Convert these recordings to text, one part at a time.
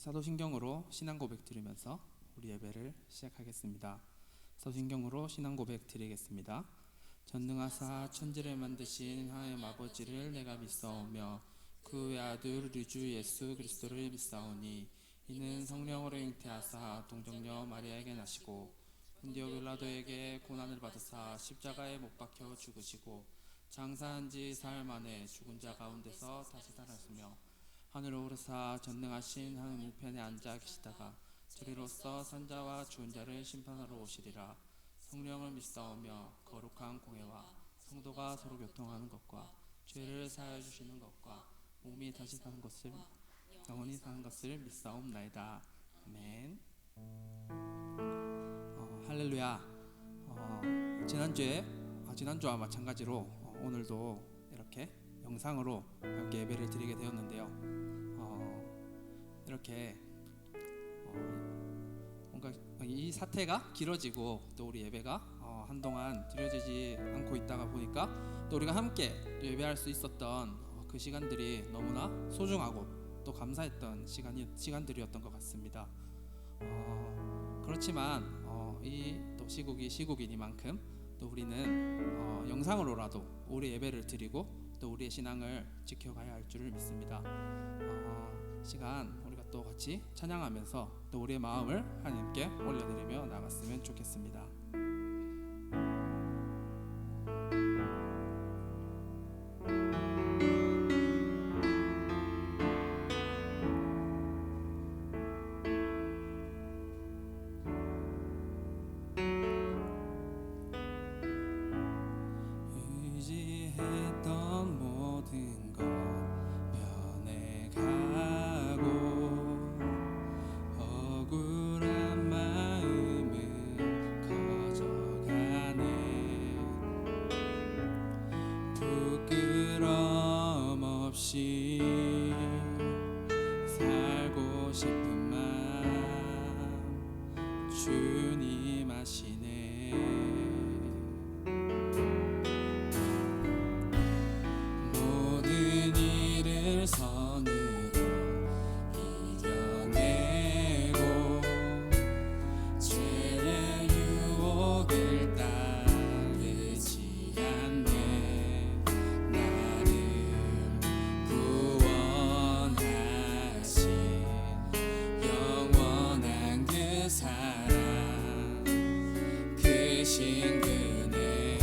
사도신경으로 신앙 고백 드리면서 우리 예배를 시작하겠습니다. 사도신경으로 신앙 고백 드리겠습니다. 전능하사 천지를 만드신 하나님 아버지를 내가 믿사오며 그 외아들 우리 주 예수 그리스도를 믿사오니 이는 성령으로 잉태하사 동정녀 마리아에게 나시고 본디오 빌라도에게 고난을 받으사 십자가에 못 박혀 죽으시고 장사한 지 사흘 만에 죽은 자 가운데서 다시 살았으며 하늘로 오르사 전능하신 하나님 우편에 앉아 계시다가 저리로서 산자와 죽은 자를 심판하러 오시리라. 성령을 믿사오며 거룩한 공회와 성도가 서로 교통하는 것과 죄를 사하여 주시는 것과 몸이 다시 사는 것을 영원히 사는 것을 믿사옵나이다. 아멘. 할렐루야. 지난주와 마찬가지로 오늘도 이렇게 영상으로 함께 예배를 드리게 되었는데요. 이렇게 뭔가 이 사태가 길어지고 또 우리 예배가 한동안 드려지지 않고 있다가 보니까 또 우리가 함께 예배할 수 있었던 그 시간들이 너무나 소중하고 또 감사했던 시간들이었던 것 같습니다. 그렇지만 이 또 시국이니만큼 또 우리는 영상으로라도 우리 예배를 드리고 또 우리의 신앙을 지켜가야 할 줄을 믿습니다. 시간 우리가 또 같이 찬양하면서 또 우리의 마음을 하나님께 올려드리며 나갔으면 좋겠습니다. 의지했던 모든 것 변해가고 억울한 마음은 커져가네. 부끄럼 없이 살고 싶은 마음 주님 아시네. 선으로 이겨내고 죄의 유혹을 따르지 않네. 나를 구원하신 영원한 그 사랑 크신 그네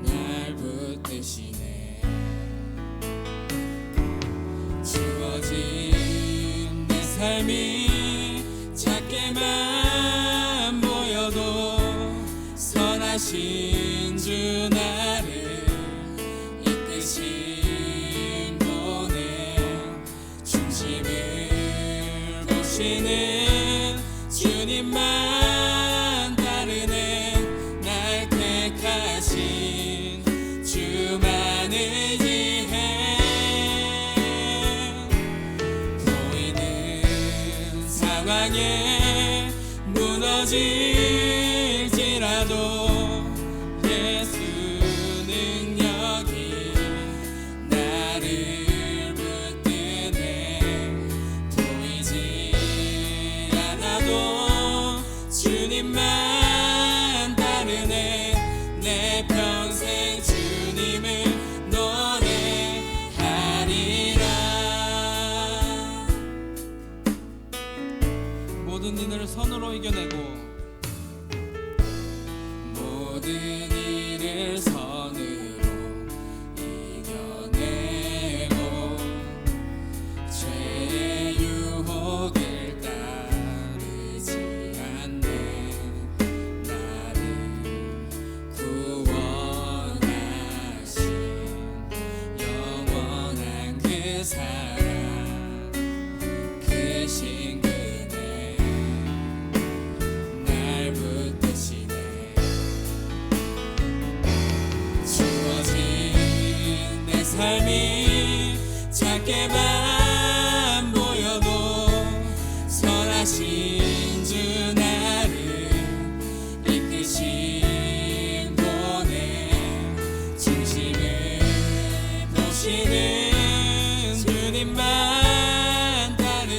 날 붙드시네. 주어진 내 삶이 작게만 보여도 선하신 주 나를 이끄신 분의 중심을 보시는 주님만 따르네. 날 택하신 주만을 이해 상황에 무너질지라도 예수 능력이 나를 붙드네. 보이지 않아도 주님만 따르네. 내 평생 주님을 노래하리라. 모든 일을 선으로 이겨내고 모든 일을 선으로 이겨내고 죄의 유혹을 따르지 않네. 나를 구원하신 영원한 그 사랑 크신 삶이 작게만 보여도 선하신 주 나를 이끄신 분의 중심을 보시는 주님만 따르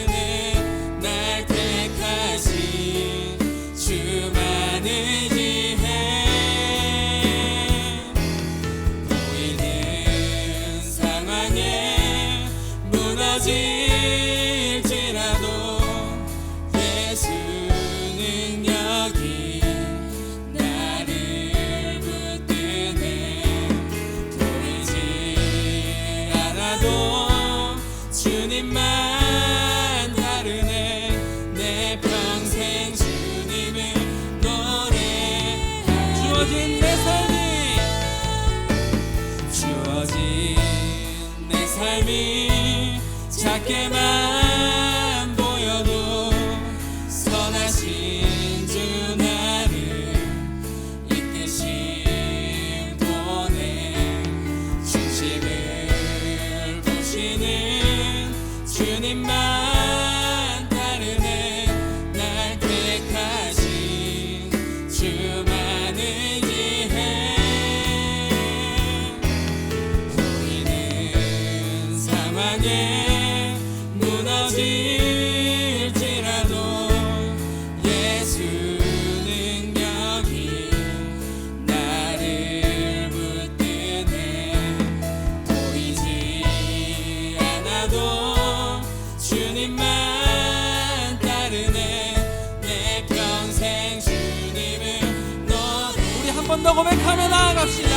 더 고백하며 나아갑시다.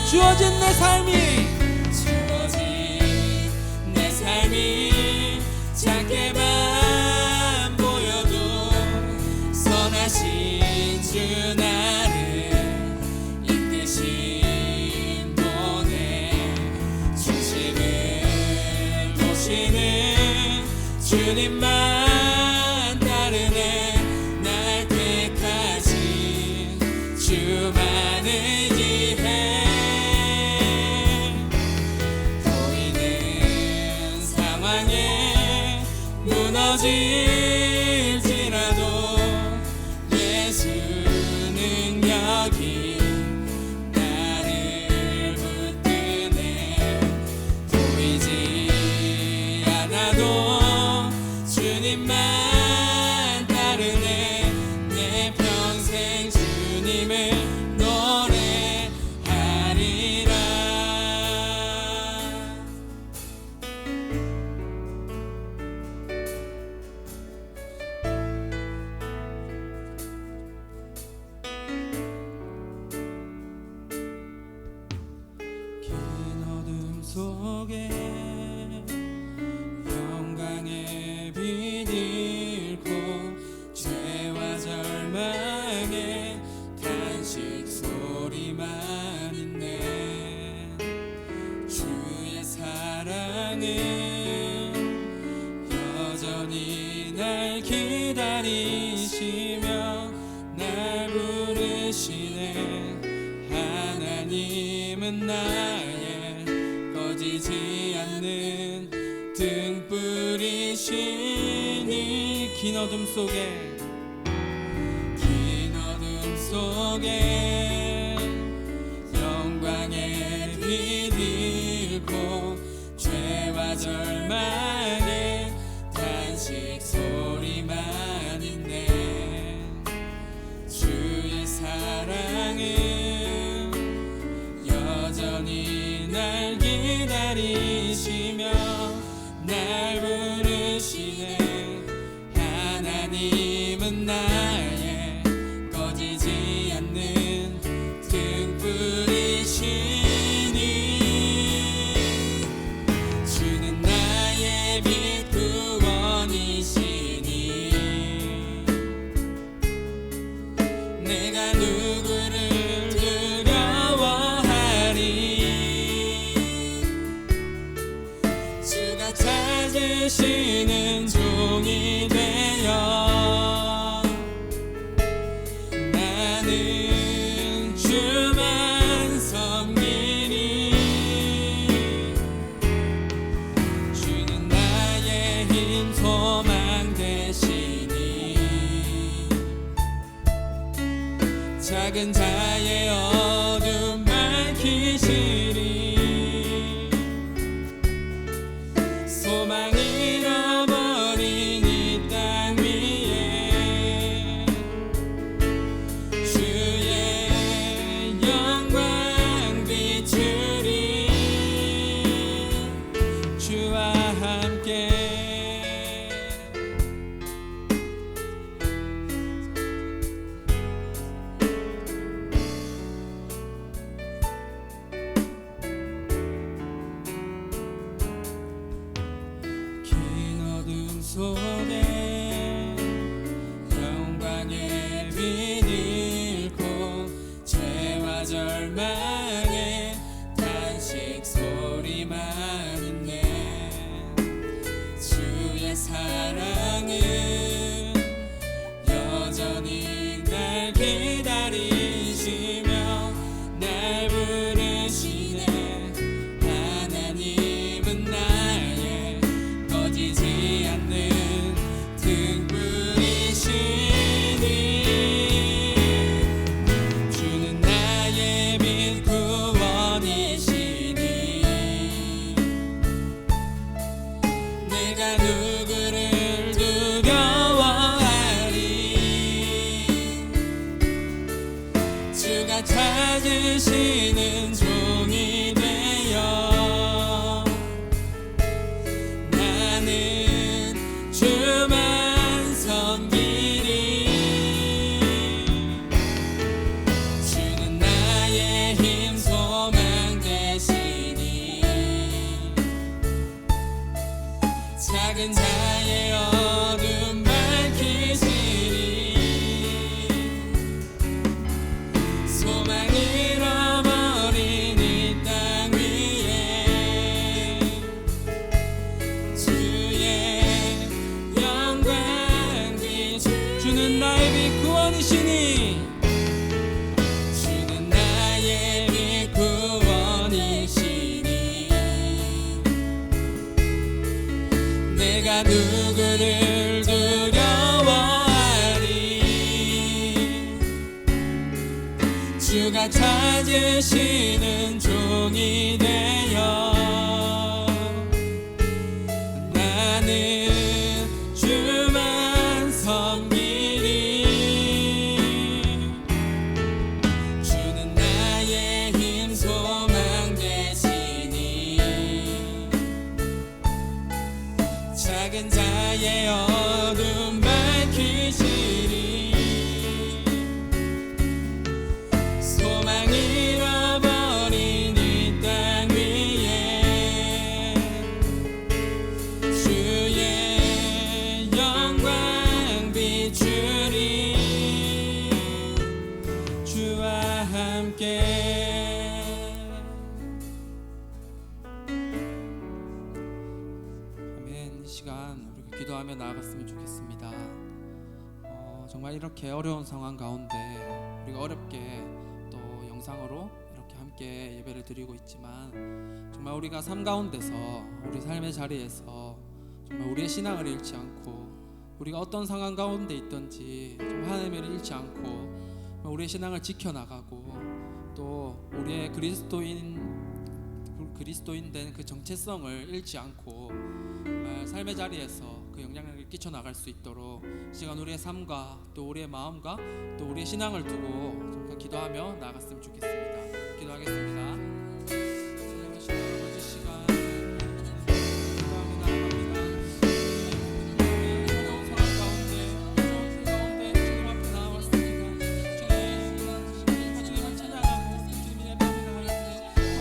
주어진 내 삶이 작게만 보여도 선하신 주 나를 이끄신 분의 중심을 보시는 주님만 따르네. 날 택하신 주만을 의지해. 보이는 상황에 무너질지라도 예수 능력이 나를 붙드네. 보이지 않아도 주님만 따르네. 내 평생 주님을 노래하리라. 긴 어둠 속에 영광의 빛 잃고 죄와 절망의 탄식 소리만 있네. 주의 사랑은 여전히 날 기다리시며 날 부르시네. 하나님은 나의 꺼지지 않는 등불이시니. 긴 어둠 속에 영광의 빛 잃고 죄와 절망의 탄식 소리만 있네. 주의 사랑은 여전히 날 기다리시며 날 부르시네. 하나님은 나의 꺼지지 않는 등불이시니. 주는 나의 빛 구원이시니. 내가 누구를 두려워하리. 주가 찾으시는 종이 되어 나는 주만 섬기리. 주는 나의 힘 소망 되시니. 작은 자의 어둠 밝히시리. 소망 잃어버린 이 땅 위에 주의 영광 비추리. 주와 함께 긴 어둠 속에 영광의 빛 잃고 죄와 절망의 탄식 소리만 있네. 주의 사랑은 여전히 날 기다리시며 날 부르시네. 하나님은 나의 꺼지지 않는 등불이시니. 주는 나의 빛 구원이시니. 내가 누구를 두려워하리. 주가 찾으시는 종이 되어 나는 주만 섬기리. 주는 나 나의 빛 구원이시니 주는 나의 빛 구원이시니 내가 누구를 두려워하리 주가 찾으시는 종이 되어 나는 주만 섬기리 주는 나의 힘 소망 되시니 작은 자의 어둠 밝히시리 소망 잃어버린 이 땅 위에 주의 영광 비추리 주와 함께. 아멘. 이 시간 우리가 기도하며 나아갔으면 좋겠습니다. 정말 이렇게 어려운 상황 가운데 우리가 어렵게 또 영상으로 이렇게 함께 예배를 드리고 있지만 정말 우리가 삶 가운데서 우리 삶의 자리에서 정말 우리의 신앙을 잃지 않고 우리가 어떤 상황 가운데 있든지 정말 하나님을 잃지 않고 우리의 신앙을 지켜나가고 또 우리의 그리스도인 된 그 정체성을 잃지 않고 정말 삶의 자리에서 그 영향력을 끼쳐나갈 수 있도록 이 시간 우리의 삶과 또 우리의 마음과 또 우리의 신앙을 두고 정말 기도하며 나아갔으면 좋겠습니다. 기도하겠습니다. 하나님의 아버지 시간 기도하며 나아갑니다. 어려운 상황 가운데 주님 앞에 나왔습니다. 주님을 찬양하고 주님 예배 앞에 나갈 때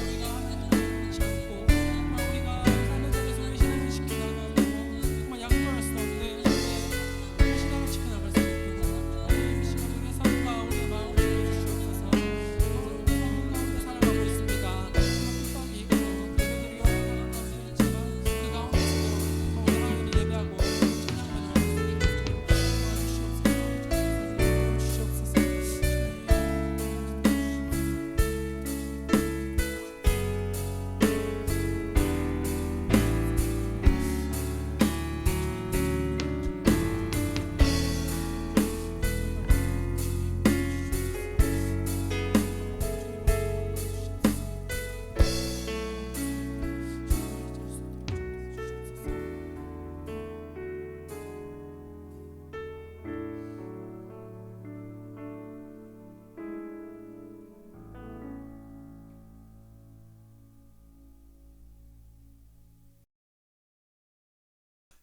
우리가 하나님을 잃지 않고 우리가 삶의 자리에서 우리 신앙을 지켜나가고 정말 양보할 수 없는 신앙을 지켜나갈 수 있도록 이 시간 우리의 삶과 우리의 마음을 지켜주시옵소서. 가운데 살아가고 있습니다. 핍박이 있고 예배드리기 어려운 가운데 있지만 그 가운데서도 오늘 하나님을 예배하고 찬양하며 나갈 수 있도록 도와주시옵소서.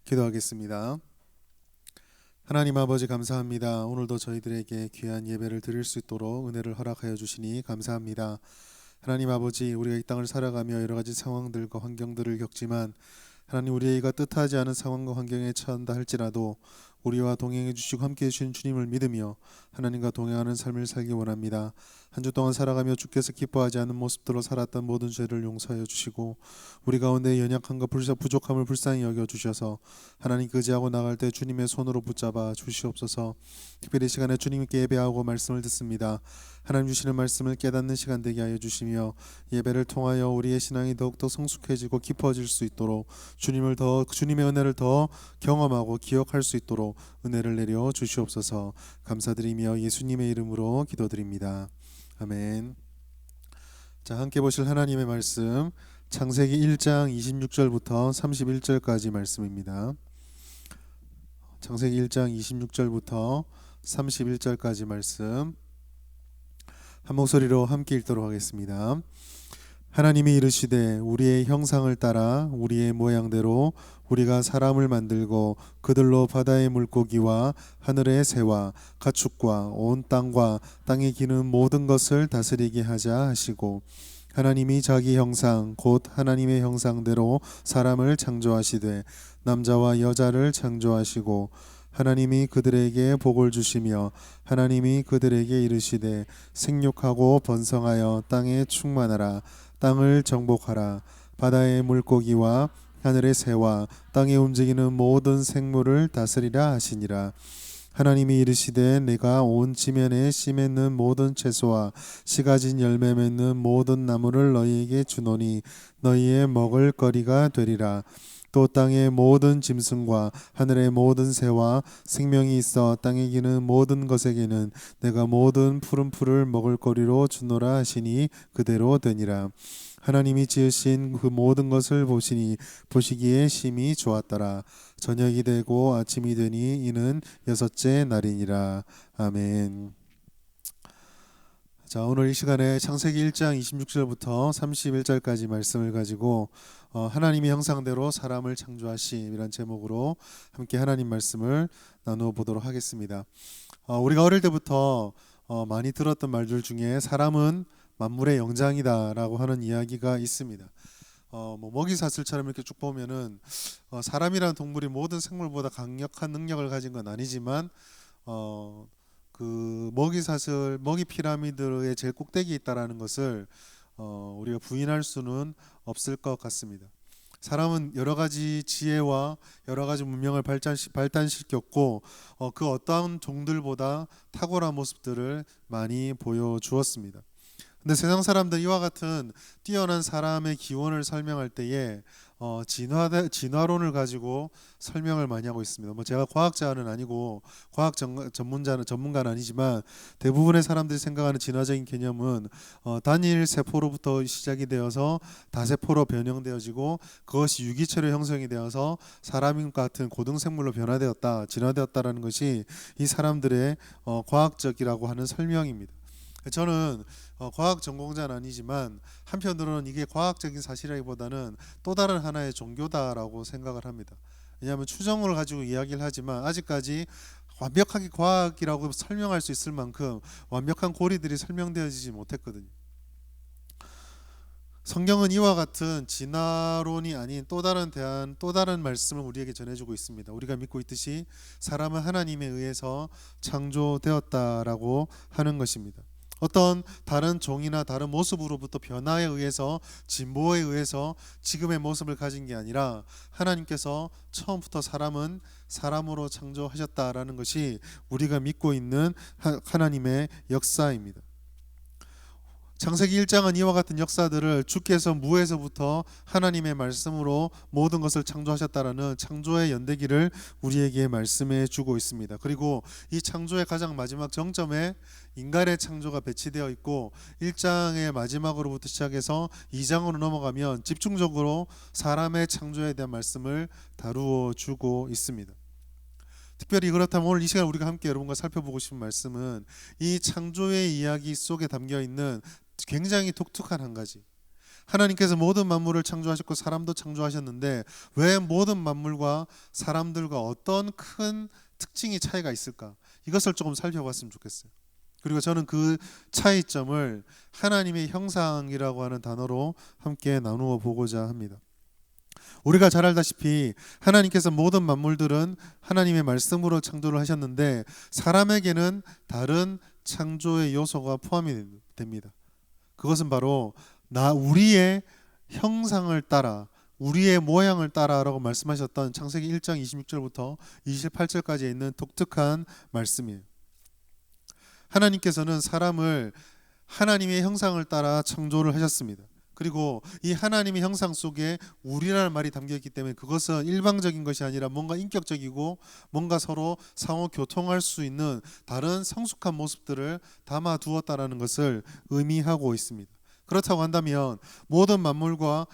기도하겠습니다. 하나님 아버지 감사합니다. 오늘도 저희들에게 귀한 예배를 드릴 수 있도록 은혜를 허락하여 주시니 감사합니다. 하나님 아버지, 우리가 이 땅을 살아가며 여러 가지 상황들과 환경들을 겪지만 하나님, 우리가 뜻하지 않은 상황과 환경에 처한다 할지라도 우리와 동행해 주시고 함께해 주신 주님을 믿으며 하나님과 동행하는 삶을 살기 원합니다. 한 주 동안 살아가며 주께서 기뻐하지 않는 모습들로 살았던 모든 죄를 용서하여 주시고 우리 가운데 연약함과 부족함을 불쌍히 여겨 주셔서 하나님 의지하고 나갈 때 주님의 손으로 붙잡아 주시옵소서. 특별히 이 시간에 주님께 예배하고 말씀을 듣습니다. 하나님 주시는 말씀을 깨닫는 시간 되게 하여 주시며 예배를 통하여 우리의 신앙이 더욱더 성숙해지고 깊어질 수 있도록 주님의 은혜를 더 경험하고 기억할 수 있도록 은혜를 내려 주시옵소서. 감사드리며 예수님의 이름으로 기도드립니다. 아멘. 자, 함께 보실 하나님의 말씀 창세기 1장 26절부터 31절까지 말씀입니다. 창세기 1장 26절부터 31절까지 말씀 한 목소리로 함께 읽도록 하겠습니다. 하나님이 이르시되 우리의 형상을 따라 우리의 모양대로 우리가 사람을 만들고 그들로 바다의 물고기와 하늘의 새와 가축과 온 땅과 땅에 기는 모든 것을 다스리게 하자 하시고 하나님이 자기 형상 곧 하나님의 형상대로 사람을 창조하시되 남자와 여자를 창조하시고 하나님이 그들에게 복을 주시며 하나님이 그들에게 이르시되 생육하고 번성하여 땅에 충만하라 땅을 정복하라 바다의 물고기와 하늘의 새와 땅에 움직이는 모든 생물을 다스리라 하시니라. 하나님이 이르시되 내가 온 지면에 씨 맺는 모든 채소와 씨 가진 열매 맺는 모든 나무를 너희에게 주노니 너희의 먹을 거리가 되리라. 또 땅의 모든 짐승과 하늘의 모든 새와 생명이 있어 땅에 기는 모든 것에게는 내가 모든 푸른 풀을 먹을 거리로 주노라 하시니 그대로 되니라. 하나님이 지으신 그 모든 것을 보시니 보시기에 심히 좋았더라. 저녁이 되고 아침이 되니 이는 여섯째 날이니라. 아멘. 자, 오늘 이 시간에 창세기 1장 26절부터 31절까지 말씀을 가지고 하나님의 형상대로 사람을 창조하심이란 제목으로 함께 하나님 말씀을 나누어 보도록 하겠습니다. 우리가 어릴 때부터 많이 들었던 말들 중에 사람은 만물의 영장이다라고 하는 이야기가 있습니다. 먹이사슬처럼 이렇게 쭉 보면은 사람이라는 동물이 모든 생물보다 강력한 능력을 가진 건 아니지만 그 먹이사슬, 먹이 피라미드의 제일 꼭대기에 있다라는 것을 우리가 부인할 수는 없을 것 같습니다. 사람은 여러 가지 지혜와 여러 가지 문명을 발달시켰고 그 어떠한 종들보다 탁월한 모습들을 많이 보여주었습니다. 근데 세상 사람들 이와 같은 뛰어난 사람의 기원을 설명할 때에 진화론을 가지고 설명을 많이 하고 있습니다. 제가 과학자는 아니고 과학 전문가는 아니지만 대부분의 사람들이 생각하는 진화적인 개념은 단일 세포로부터 시작이 되어서 다세포로 변형되어지고 그것이 유기체로 형성이 되어서 사람 같은 고등생물로 변화되었다, 진화되었다라는 것이 이 사람들의 과학적이라고 하는 설명입니다. 저는 과학 전공자는 아니지만 한편으로는 이게 과학적인 사실이라기보다는 또 다른 하나의 종교다라고 생각을 합니다. 왜냐하면 추정을 가지고 이야기를 하지만 아직까지 완벽하게 과학이라고 설명할 수 있을 만큼 완벽한 고리들이 설명되어지지 못했거든요. 성경은 이와 같은 진화론이 아닌 또 다른 말씀을 우리에게 전해주고 있습니다. 우리가 믿고 있듯이 사람은 하나님에 의해서 창조되었다라고 하는 것입니다. 어떤 다른 종이나 다른 모습으로부터 변화에 의해서 진보에 의해서 지금의 모습을 가진 게 아니라 하나님께서 처음부터 사람은 사람으로 창조하셨다라는 것이 우리가 믿고 있는 하나님의 역사입니다. 창세기 1장은 이와 같은 역사들을 주께서 무에서부터 하나님의 말씀으로 모든 것을 창조하셨다라는 창조의 연대기를 우리에게 말씀해 주고 있습니다. 그리고 이 창조의 가장 마지막 정점에 인간의 창조가 배치되어 있고 1장의 마지막으로부터 시작해서 2장으로 넘어가면 집중적으로 사람의 창조에 대한 말씀을 다루어 주고 있습니다. 특별히 그렇다면 오늘 이 시간 우리가 함께 여러분과 살펴보고 싶은 말씀은 이 창조의 이야기 속에 담겨있는 굉장히 독특한 한 가지, 하나님께서 모든 만물을 창조하셨고 사람도 창조하셨는데 왜 모든 만물과 사람들과 어떤 큰 특징이 차이가 있을까, 이것을 조금 살펴봤으면 좋겠어요. 그리고 저는 그 차이점을 하나님의 형상이라고 하는 단어로 함께 나누어 보고자 합니다. 우리가 잘 알다시피 하나님께서 모든 만물들은 하나님의 말씀으로 창조를 하셨는데 사람에게는 다른 창조의 요소가 포함이 됩니다. 그것은 바로 우리의 형상을 따라, 우리의 모양을 따라라고 말씀하셨던 창세기 1장 26절부터 28절까지 있는 독특한 말씀이에요. 하나님께서는 사람을 하나님의 형상을 따라 창조를 하셨습니다. 그리고 이 하나님의 형상 속에 우리라는 말이 담겨있기 때문에 그것은 일방적인 것이 아니라 뭔가 인격적이고 뭔가 서로 상호 교통할 수 있는 다른 성숙한 모습들을 담아 두었다라는 것을 의미하고 있습니다. 그렇다고 한다면 모든 만물과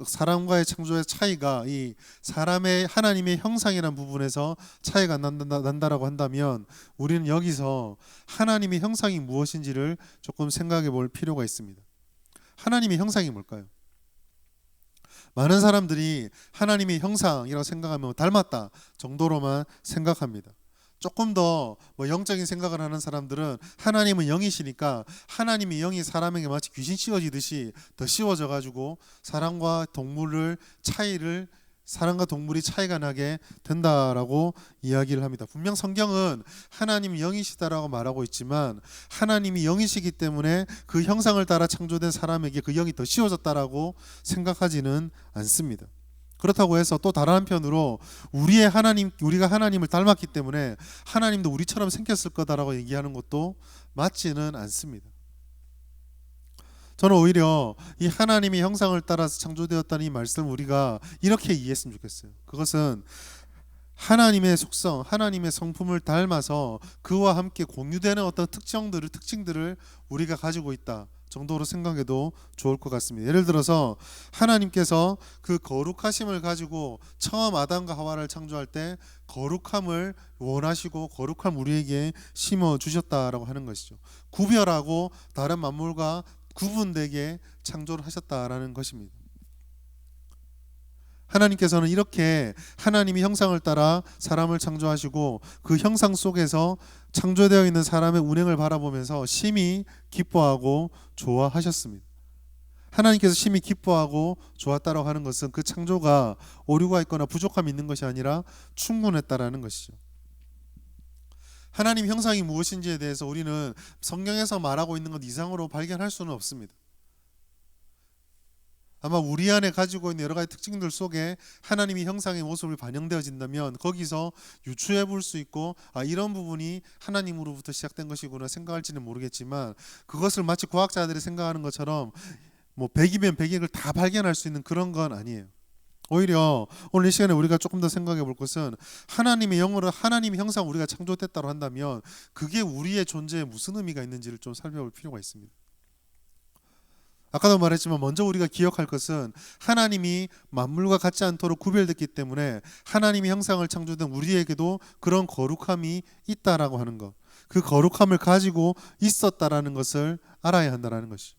사람과의 창조의 차이가 이 사람의 하나님의 형상이라는 부분에서 차이가 난다라고 한다면 우리는 여기서 하나님의 형상이 무엇인지를 조금 생각해 볼 필요가 있습니다. 하나님의 형상이 뭘까요? 많은 사람들이 하나님의 형상이라고 생각하면 닮았다 정도로만 생각합니다. 조금 더 영적인 생각을 하는 사람들은 하나님은 영이시니까 하나님의 영이 사람에게 마치 귀신 씌워지듯이 더 씌워져 가지고 사람과 동물이 차이가 나게 된다라고 이야기를 합니다. 분명 성경은 하나님이 영이시다라고 말하고 있지만 하나님이 영이시기 때문에 그 형상을 따라 창조된 사람에게 그 영이 더 씌워졌다라고 생각하지는 않습니다. 그렇다고 해서 또 다른 한편으로 우리가 하나님을 닮았기 때문에 하나님도 우리처럼 생겼을 거다라고 얘기하는 것도 맞지는 않습니다. 저는 오히려 이 하나님의 형상을 따라서 창조되었다는 이 말씀을 우리가 이렇게 이해했으면 좋겠어요. 그것은 하나님의 속성, 하나님의 성품을 닮아서 그와 함께 공유되는 어떤 특징들을 우리가 가지고 있다 정도로 생각해도 좋을 것 같습니다. 예를 들어서 하나님께서 그 거룩하심을 가지고 처음 아담과 하와를 창조할 때 거룩함을 원하시고 거룩함 우리에게 심어 주셨다라고 하는 것이죠. 구별하고 다른 만물과 구분되게 창조를 하셨다라는 것입니다. 하나님께서는 이렇게 하나님의 형상을 따라 사람을 창조하시고 그 형상 속에서 창조되어 있는 사람의 운행을 바라보면서 심히 기뻐하고 좋아하셨습니다. 하나님께서 심히 기뻐하고 좋았다라고 하는 것은 그 창조가 오류가 있거나 부족함이 있는 것이 아니라 충분했다라는 것이죠. 하나님 형상이 무엇인지에 대해서 우리는 성경에서 말하고 있는 것 이상으로 발견할 수는 없습니다. 아마 우리 안에 가지고 있는 여러 가지 특징들 속에 하나님의 형상의 모습을 반영되어진다면 거기서 유추해 볼 수 있고 이런 부분이 하나님으로부터 시작된 것이구나 생각할지는 모르겠지만 그것을 마치 과학자들이 생각하는 것처럼 100이면 100을 다 발견할 수 있는 그런 건 아니에요. 오히려 오늘 이 시간에 우리가 조금 더 생각해 볼 것은 하나님의 영으로 하나님의 형상 우리가 창조됐다고 한다면 그게 우리의 존재에 무슨 의미가 있는지를 좀 살펴볼 필요가 있습니다. 아까도 말했지만 먼저 우리가 기억할 것은 하나님이 만물과 같지 않도록 구별됐기 때문에 하나님의 형상을 창조된 우리에게도 그런 거룩함이 있다라고 하는 것, 그 거룩함을 가지고 있었다라는 것을 알아야 한다는 것이죠.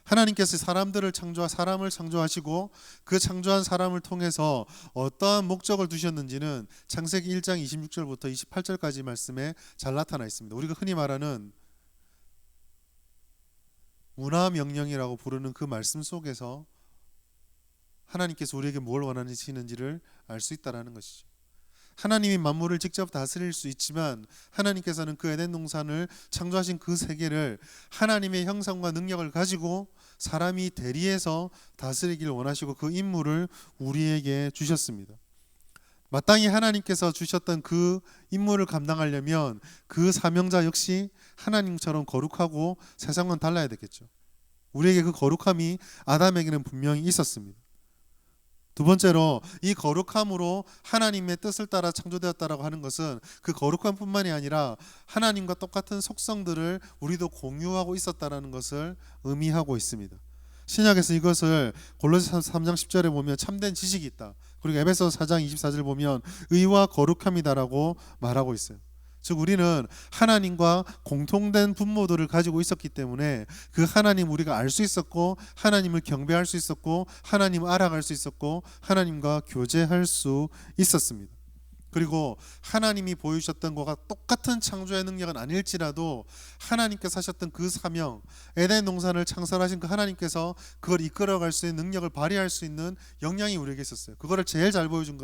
하나님께서 사람을 창조하시고 그 창조한 사람을 통해서 어떠한 목적을 두셨는지는 창세기 1장 26절부터 28절까지 말씀에 잘 나타나 있습니다. 우리가 흔히 말하는 문화명령이라고 부르는 그 말씀 속에서 하나님께서 우리에게 뭘 원하시는지를 알 수 있다는 것이죠. 하나님이 만물을 직접 다스릴 수 있지만 하나님께서는 그 에덴 동산을 창조하신 그 세계를 하나님의 형상과 능력을 가지고 사람이 대리해서 다스리기를 원하시고 그 임무를 우리에게 주셨습니다. 마땅히 하나님께서 주셨던 그 임무를 감당하려면 그 사명자 역시 하나님처럼 거룩하고 세상과는 달라야 되겠죠. 우리에게 그 거룩함이 아담에게는 분명히 있었습니다. 두 번째로 이 거룩함으로 하나님의 뜻을 따라 창조되었다라고 하는 것은 그 거룩함뿐만이 아니라 하나님과 똑같은 속성들을 우리도 공유하고 있었다라는 것을 의미하고 있습니다. 신약에서 이것을 골로새 3장 10절에 보면 참된 지식이 있다. 그리고 에베소 4장 24절 보면 의와 거룩함이다라고 말하고 있어요. 즉 우리는 하나님과 공통된 분모들을 가지고 있었기 때문에 그 하나님 우리가 알 수 있었고 하나님을 경배할 수 있었고 하나님을 알아갈 수 있었고 하나님과 교제할 수 있었습니다. 그리고 하나님이 보여주셨던 것과 똑같은 창조의 능력은 아닐지라도 하나님께서 하셨던 그 사명, 에덴 동산을 창설하신 그 하나님께서 그걸 이끌어갈 수 있는 능력을 발휘할 수 있는 역량이 우리에게 있었어요. 그거를 제일 잘 보여준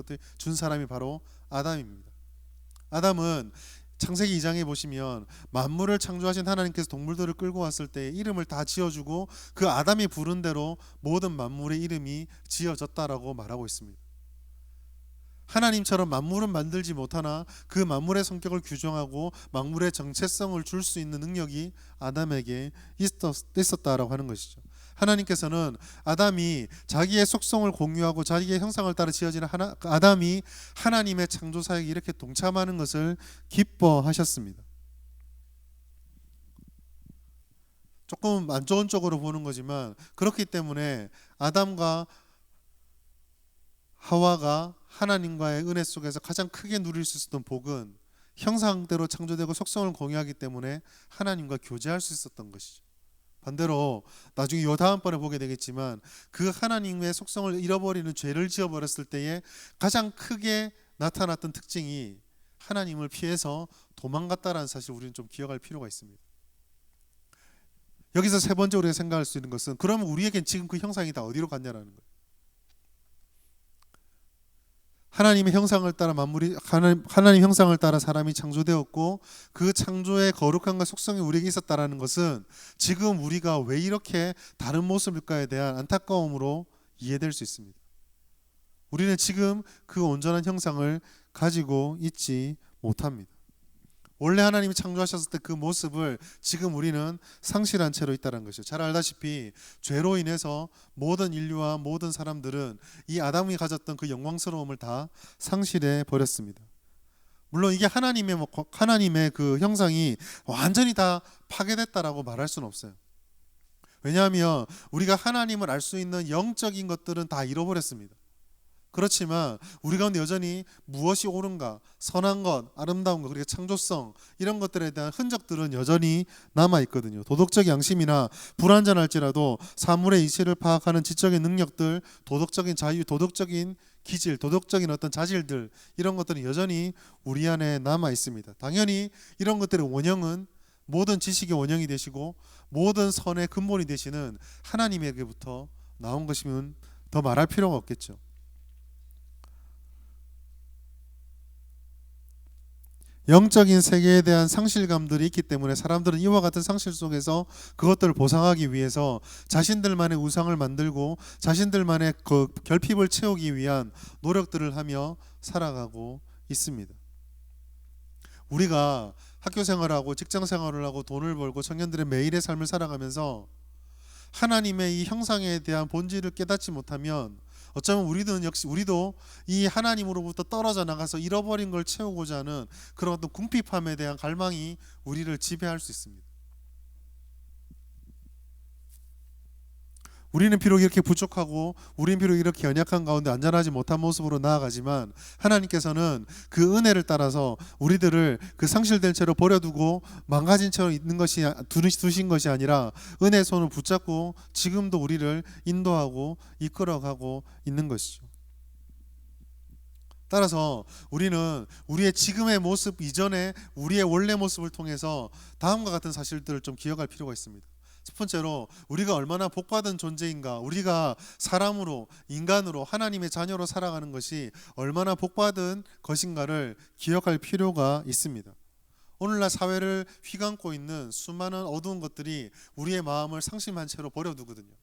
사람이 바로 아담입니다. 아담은 창세기 2장에 보시면 만물을 창조하신 하나님께서 동물들을 끌고 왔을 때 이름을 다 지어주고 그 아담이 부른 대로 모든 만물의 이름이 지어졌다라고 말하고 있습니다. 하나님처럼 만물은 만들지 못하나 그 만물의 성격을 규정하고 만물의 정체성을 줄 수 있는 능력이 아담에게 있었다라고 하는 것이죠. 하나님께서는 아담이 자기의 속성을 공유하고 자기의 형상을 따라 지어지는 아담이 하나님의 창조 사역에 이렇게 동참하는 것을 기뻐하셨습니다. 조금 안 좋은 쪽으로 보는 거지만 그렇기 때문에 아담과 하와가 하나님과의 은혜 속에서 가장 크게 누릴 수 있었던 복은 형상대로 창조되고 속성을 공유하기 때문에 하나님과 교제할 수 있었던 것이죠. 반대로 나중에 요 다음번에 보게 되겠지만 그 하나님의 속성을 잃어버리는 죄를 지어버렸을 때에 가장 크게 나타났던 특징이 하나님을 피해서 도망갔다라는 사실을 우리는 좀 기억할 필요가 있습니다. 여기서 세 번째 우리가 생각할 수 있는 것은 그러면 우리에겐 지금 그 형상이 다 어디로 갔냐라는 거예요. 하나님의 형상을 따라 하나님 형상을 따라 사람이 창조되었고 그 창조의 거룩함과 속성이 우리에게 있었다라는 것은 지금 우리가 왜 이렇게 다른 모습일까에 대한 안타까움으로 이해될 수 있습니다. 우리는 지금 그 온전한 형상을 가지고 있지 못합니다. 원래 하나님이 창조하셨을 때 그 모습을 지금 우리는 상실한 채로 있다는 것이죠. 잘 알다시피 죄로 인해서 모든 인류와 모든 사람들은 이 아담이 가졌던 그 영광스러움을 다 상실해 버렸습니다. 물론 이게 하나님의 그 형상이 완전히 다 파괴됐다라고 말할 수는 없어요. 왜냐하면 우리가 하나님을 알 수 있는 영적인 것들은 다 잃어버렸습니다. 그렇지만 우리 가운데 여전히 무엇이 옳은가, 선한 것, 아름다운 것, 그리고 창조성 이런 것들에 대한 흔적들은 여전히 남아 있거든요. 도덕적 양심이나 불완전할지라도 사물의 이치를 파악하는 지적인 능력들, 도덕적인 자유, 도덕적인 기질, 도덕적인 어떤 자질들 이런 것들은 여전히 우리 안에 남아 있습니다. 당연히 이런 것들의 원형은 모든 지식의 원형이 되시고 모든 선의 근본이 되시는 하나님에게부터 나온 것이면 더 말할 필요가 없겠죠. 영적인 세계에 대한 상실감들이 있기 때문에 사람들은 이와 같은 상실 속에서 그것들을 보상하기 위해서 자신들만의 우상을 만들고 자신들만의 그 결핍을 채우기 위한 노력들을 하며 살아가고 있습니다. 우리가 학교 생활하고 직장 생활을 하고 돈을 벌고 청년들의 매일의 삶을 살아가면서 하나님의 이 형상에 대한 본질을 깨닫지 못하면 어쩌면 우리도 이 하나님으로부터 떨어져 나가서 잃어버린 걸 채우고자 하는 그런 어떤 궁핍함에 대한 갈망이 우리를 지배할 수 있습니다. 우리는 비록 이렇게 부족하고 우리는 비록 이렇게 연약한 가운데 안전하지 못한 모습으로 나아가지만 하나님께서는 그 은혜를 따라서 우리들을 그 상실된 채로 버려두고 망가진 채로 있는 것이 두신 것이 아니라 은혜의 손을 붙잡고 지금도 우리를 인도하고 이끌어가고 있는 것이죠. 따라서 우리는 우리의 지금의 모습 이전에 우리의 원래 모습을 통해서 다음과 같은 사실들을 좀 기억할 필요가 있습니다. 첫 번째로 우리가 얼마나 복받은 존재인가, 우리가 사람으로 인간으로 하나님의 자녀로 살아가는 것이 얼마나 복받은 것인가를 기억할 필요가 있습니다. 오늘날 사회를 휘감고 있는 수많은 어두운 것들이 우리의 마음을 상심한 채로 버려두거든요.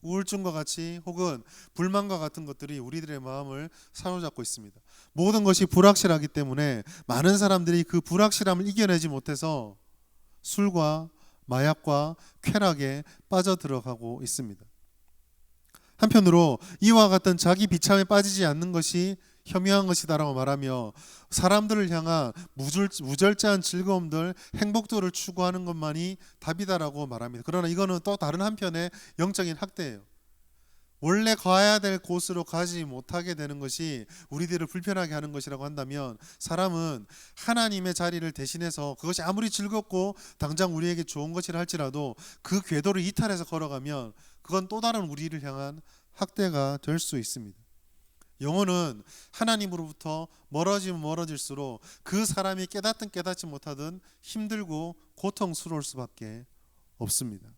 우울증과 같이 혹은 불만과 같은 것들이 우리들의 마음을 사로잡고 있습니다. 모든 것이 불확실하기 때문에 많은 사람들이 그 불확실함을 이겨내지 못해서 술과 마약과 쾌락에 빠져들어가고 있습니다. 한편으로 이와 같은 자기 비참에 빠지지 않는 것이 현명한 것이다라고 말하며 사람들을 향한 무절제한 즐거움들, 행복들을 추구하는 것만이 답이다라고 말합니다. 그러나 이거는 또 다른 한편의 영적인 학대예요. 원래 가야 될 곳으로 가지 못하게 되는 것이 우리들을 불편하게 하는 것이라고 한다면 사람은 하나님의 자리를 대신해서 그것이 아무리 즐겁고 당장 우리에게 좋은 것이라 할지라도 그 궤도를 이탈해서 걸어가면 그건 또 다른 우리를 향한 학대가 될 수 있습니다. 영혼은 하나님으로부터 멀어지면 멀어질수록 그 사람이 깨닫든 깨닫지 못하든 힘들고 고통스러울 수밖에 없습니다.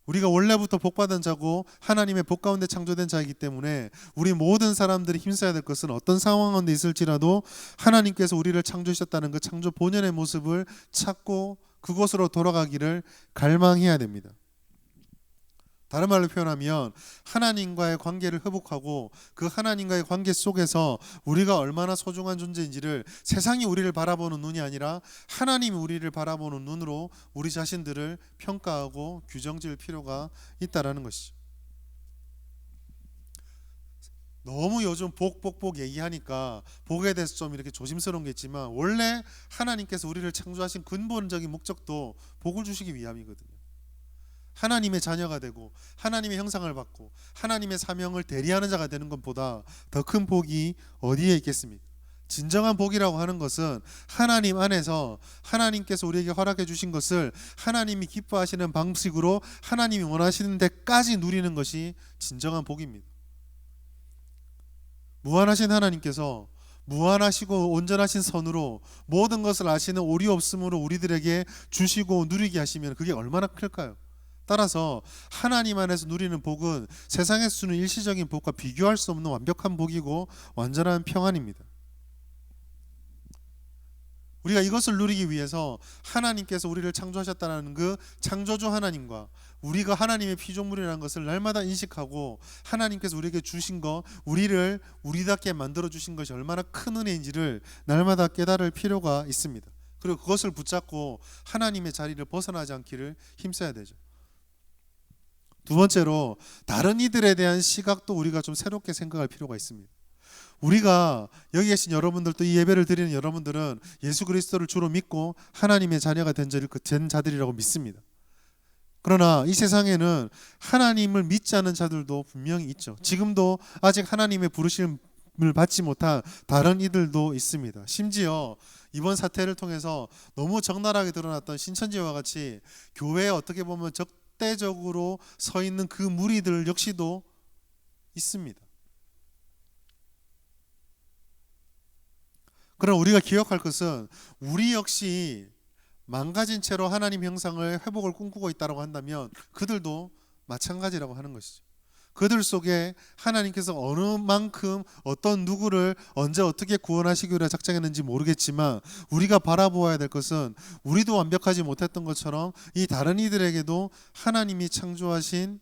우리가 원래부터 복받은 자고 하나님의 복 가운데 창조된 자이기 때문에 우리 모든 사람들이 힘써야 될 것은 어떤 상황 가운데 있을지라도 하나님께서 우리를 창조하셨다는 그 창조 본연의 모습을 찾고 그곳으로 돌아가기를 갈망해야 됩니다. 다른 말로 표현하면 하나님과의 관계를 회복하고 그 하나님과의 관계 속에서 우리가 얼마나 소중한 존재인지를 세상이 우리를 바라보는 눈이 아니라 하나님이 우리를 바라보는 눈으로 우리 자신들을 평가하고 규정지을 필요가 있다라는 것이죠. 너무 요즘 복 얘기하니까 복에 대해서 좀 이렇게 조심스러운 게 있지만 원래 하나님께서 우리를 창조하신 근본적인 목적도 복을 주시기 위함이거든요. 하나님의 자녀가 되고 하나님의 형상을 받고 하나님의 사명을 대리하는 자가 되는 것보다 더 큰 복이 어디에 있겠습니까? 진정한 복이라고 하는 것은 하나님 안에서 하나님께서 우리에게 허락해 주신 것을 하나님이 기뻐하시는 방식으로 하나님이 원하시는 데까지 누리는 것이 진정한 복입니다. 무한하신 하나님께서 무한하시고 온전하신 선으로 모든 것을 아시는 오리 없음으로 우리들에게 주시고 누리게 하시면 그게 얼마나 클까요? 따라서 하나님 안에서 누리는 복은 세상에서 주는 일시적인 복과 비교할 수 없는 완벽한 복이고 완전한 평안입니다. 우리가 이것을 누리기 위해서 하나님께서 우리를 창조하셨다는 그 창조주 하나님과 우리가 하나님의 피조물이라는 것을 날마다 인식하고 하나님께서 우리에게 주신 것, 우리를 우리답게 만들어 주신 것이 얼마나 큰 은혜인지를 날마다 깨달을 필요가 있습니다. 그리고 그것을 붙잡고 하나님의 자리를 벗어나지 않기를 힘써야 되죠. 두 번째로, 다른 이들에 대한 시각도 우리가 좀 새롭게 생각할 필요가 있습니다. 우리가 여기 계신 여러분들도, 이 예배를 드리는 여러분들은 예수 그리스도를 주로 믿고 하나님의 자녀가 된 자들이라고 믿습니다. 그러나 이 세상에는 하나님을 믿지 않는 자들도 분명히 있죠. 지금도 아직 하나님의 부르심을 받지 못한 다른 이들도 있습니다. 심지어 이번 사태를 통해서 너무 적나라하게 드러났던 신천지와 같이 교회에 어떻게 보면 적대적으로 서 있는 그 무리들 역시도 있습니다. 그러나 우리가 기억할 것은 우리 역시 망가진 채로 하나님 형상을 회복을 꿈꾸고 있다고 한다면 그들도 마찬가지라고 하는 것이죠. 그들 속에 하나님께서 어느 만큼 어떤 누구를 언제 어떻게 구원하시기로 작정했는지 모르겠지만 우리가 바라보아야 될 것은 우리도 완벽하지 못했던 것처럼 이 다른 이들에게도 하나님이 창조하신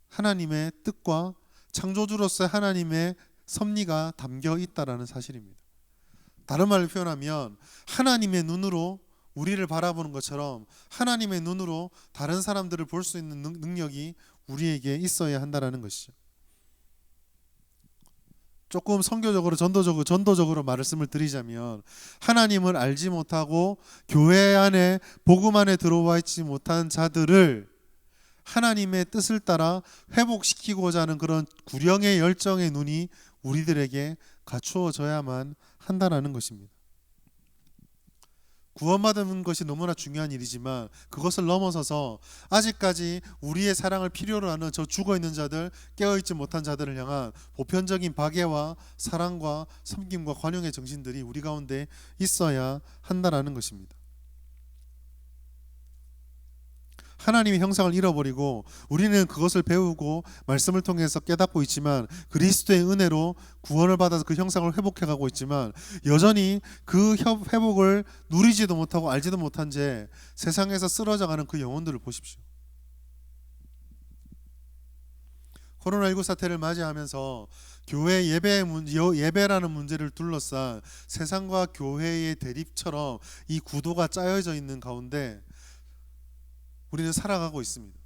하나님의 뜻과 창조주로서의 하나님의 섭리가 담겨 있다라는 사실입니다. 다른 말로 표현하면 하나님의 눈으로 우리를 바라보는 것처럼 하나님의 눈으로 다른 사람들을 볼 수 있는 능력이 우리에게 있어야 한다는 것이죠. 조금 선교적으로 전도적으로 말씀을 드리자면 하나님을 알지 못하고 교회 안에 복음 안에 들어와 있지 못한 자들을 하나님의 뜻을 따라 회복시키고자 하는 그런 구령의 열정의 눈이 우리들에게 갖추어져야만 한다는 것입니다. 구원받는 것이 너무나 중요한 일이지만 그것을 넘어서서 아직까지 우리의 사랑을 필요로 하는 저 죽어있는 자들, 깨어있지 못한 자들을 향한 보편적인 박애와 사랑과 섬김과 관용의 정신들이 우리 가운데 있어야 한다는 것입니다. 하나님의 형상을 잃어버리고 우리는 그것을 배우고 말씀을 통해서 깨닫고 있지만 그리스도의 은혜로 구원을 받아서 그 형상을 회복해가고 있지만 여전히 그 회복을 누리지도 못하고 알지도 못한 채 세상에서 쓰러져가는 그 영혼들을 보십시오. 코로나19 사태를 맞이하면서 교회 예배라는 문제를 둘러싼 세상과 교회의 대립처럼 이 구도가 짜여져 있는 가운데 우리는 살아가고 있습니다.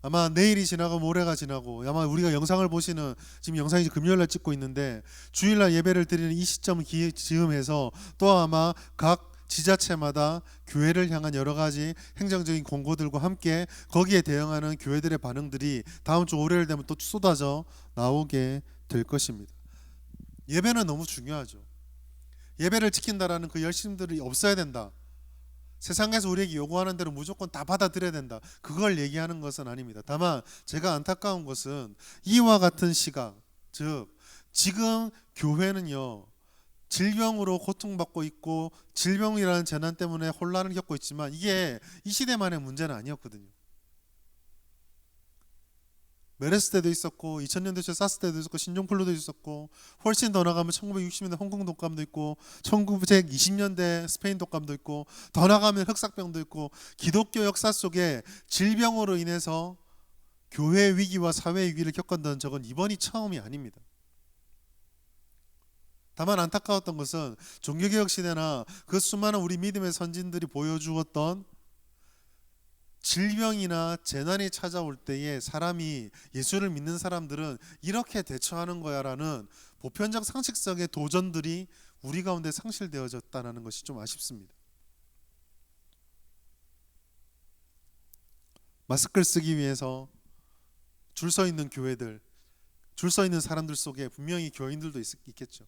아마 내일이 지나고 모레가 지나고 아마 우리가 영상을 보시는 지금 영상이 금요일날 찍고 있는데 주일날 예배를 드리는 이 시점 즈음해서 또 아마 각 지자체마다 교회를 향한 여러 가지 행정적인 공고들과 함께 거기에 대응하는 교회들의 반응들이 다음 주 월요일 되면 또 쏟아져 나오게 될 것입니다. 예배는 너무 중요하죠. 예배를 지킨다라는 그 열심들이 없어야 된다. 세상에서 우리에게 요구하는 대로 무조건 다 받아들여야 된다. 그걸 얘기하는 것은 아닙니다. 다만 제가 안타까운 것은 이와 같은 시각, 즉 지금 교회는요 질병으로 고통받고 있고 질병이라는 재난 때문에 혼란을 겪고 있지만 이게 이 시대만의 문제는 아니었거든요. 메르스 때도 있었고 2000년대 초 사스 때도 있었고 신종플루도 있었고 훨씬 더 나가면 1960년대 홍콩 독감도 있고 1920년대 스페인 독감도 있고 더 나가면 흑사병도 있고 기독교 역사 속에 질병으로 인해서 교회 위기와 사회 위기를 겪었던 적은 이번이 처음이 아닙니다. 다만 안타까웠던 것은 종교개혁 시대나 그 수많은 우리 믿음의 선진들이 보여주었던 질병이나 재난이 찾아올 때에 사람이 예수를 믿는 사람들은 이렇게 대처하는 거야라는 보편적 상식성의 도전들이 우리 가운데 상실되어졌다는 것이 좀 아쉽습니다. 마스크를 쓰기 위해서 줄 서 있는 교회들, 줄 서 있는 사람들 속에 분명히 교인들도 있겠죠.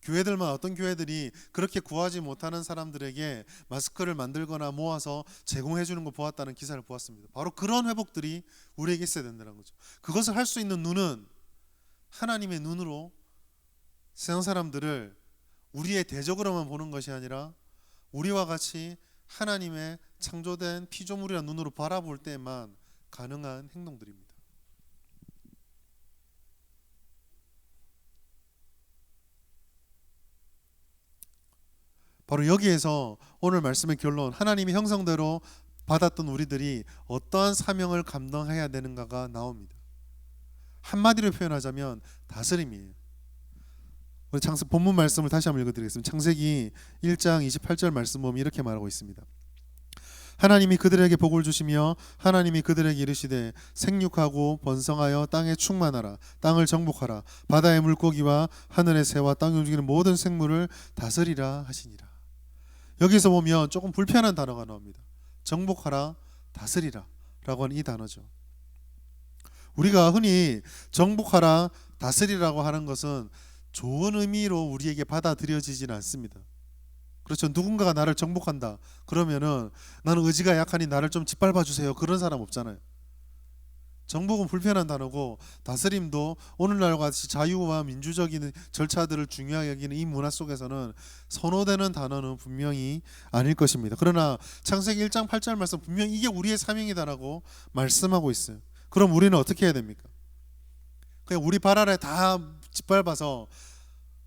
교회들만 어떤 교회들이 그렇게 구하지 못하는 사람들에게 마스크를 만들거나 모아서 제공해 주는 걸 보았다는 기사를 보았습니다. 바로 그런 회복들이 우리에게 있어야 된다는 거죠. 그것을 할 수 있는 눈은 하나님의 눈으로 세상 사람들을 우리의 대적으로만 보는 것이 아니라 우리와 같이 하나님의 창조된 피조물이라는 눈으로 바라볼 때만 가능한 행동들입니다. 바로 여기에서 오늘 말씀의 결론, 하나님의 형성대로 받았던 우리들이 어떠한 사명을 감당해야 되는가가 나옵니다. 한마디로 표현하자면 다스림이에요. 우리 본문 말씀을 다시 한번 읽어드리겠습니다. 창세기 1장 28절 말씀 보면 이렇게 말하고 있습니다. 하나님이 그들에게 복을 주시며 하나님이 그들에게 이르시되 생육하고 번성하여 땅에 충만하라. 땅을 정복하라. 바다의 물고기와 하늘의 새와 땅에 움직이는 모든 생물을 다스리라 하시니라. 여기서 보면 조금 불편한 단어가 나옵니다. 정복하라, 다스리라 라고 하는 이 단어죠. 우리가 흔히 정복하라, 다스리라고 하는 것은 좋은 의미로 우리에게 받아들여지지는 않습니다. 그렇죠. 누군가가 나를 정복한다 그러면은 나는 의지가 약하니 나를 좀 짓밟아 주세요, 그런 사람 없잖아요. 정복은 불편한 단어고, 다스림도 오늘날과 같이 자유와 민주적인 절차들을 중요하게 여기는 이 문화 속에서는 선호되는 단어는 분명히 아닐 것입니다. 그러나 창세기 1장 8절 말씀 분명히 이게 우리의 사명이다라고 말씀하고 있어요. 그럼 우리는 어떻게 해야 됩니까? 그냥 우리 발 아래 다 짓밟아서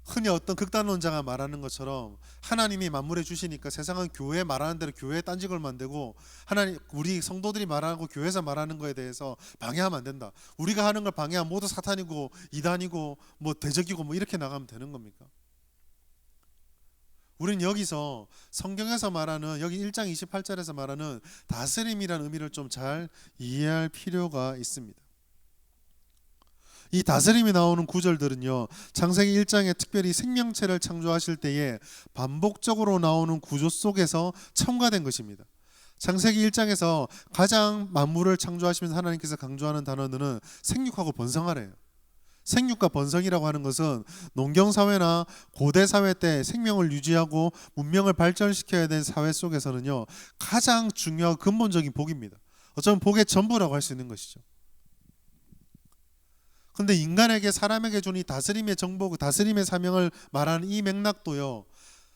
흔히 어떤 극단론자가 말하는 것처럼 하나님이 만물에 주시니까 세상은 교회 말하는 대로 교회에 딴지 걸면 안 되고, 하나님 우리 성도들이 말하고 교회에서 말하는 거에 대해서 방해하면 안 된다, 우리가 하는 걸 방해하면 모두 사탄이고 이단이고 뭐 대적이고 뭐 이렇게 나가면 되는 겁니까? 우리는 여기서 성경에서 말하는, 여기 1장 28절에서 말하는 다스림이라는 의미를 좀 잘 이해할 필요가 있습니다. 이 다스림이 나오는 구절들은요, 창세기 1장에 특별히 생명체를 창조하실 때에 반복적으로 나오는 구조 속에서 첨가된 것입니다. 창세기 1장에서 가장 만물을 창조하시면서 하나님께서 강조하는 단어는 생육하고 번성하래요. 생육과 번성이라고 하는 것은 농경사회나 고대사회 때 생명을 유지하고 문명을 발전시켜야 되는 사회 속에서는요, 가장 중요하고 근본적인 복입니다. 어쩌면 복의 전부라고 할 수 있는 것이죠. 근데 인간에게, 사람에게 준 이 다스림의 정복, 다스림의 사명을 말하는 이 맥락도요,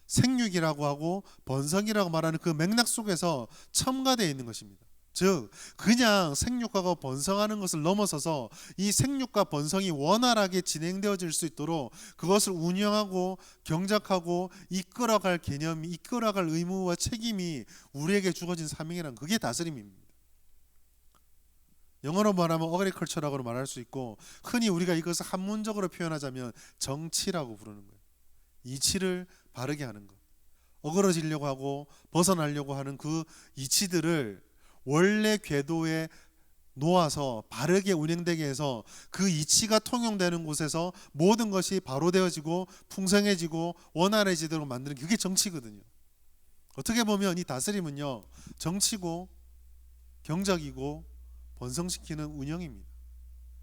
생육이라고 하고 번성이라고 말하는 그 맥락 속에서 첨가되어 있는 것입니다. 즉 그냥 생육하고 번성하는 것을 넘어서서 이 생육과 번성이 원활하게 진행되어질 수 있도록 그것을 운영하고 경작하고 이끌어갈 개념이, 이끌어갈 의무와 책임이 우리에게 주어진 사명이란, 그게 다스림입니다. 영어로 말하면 어그리컬처라고 말할 수 있고, 흔히 우리가 이것을 한문적으로 표현하자면 정치라고 부르는 거예요. 이치를 바르게 하는 것, 어그러지려고 하고 벗어나려고 하는 그 이치들을 원래 궤도에 놓아서 바르게 운행되게 해서 그 이치가 통용되는 곳에서 모든 것이 바로 되어지고 풍성해지고 원활해지도록 만드는 게, 그게 정치거든요. 어떻게 보면 이 다스림은요, 정치고 경작이고 번성시키는 운영입니다.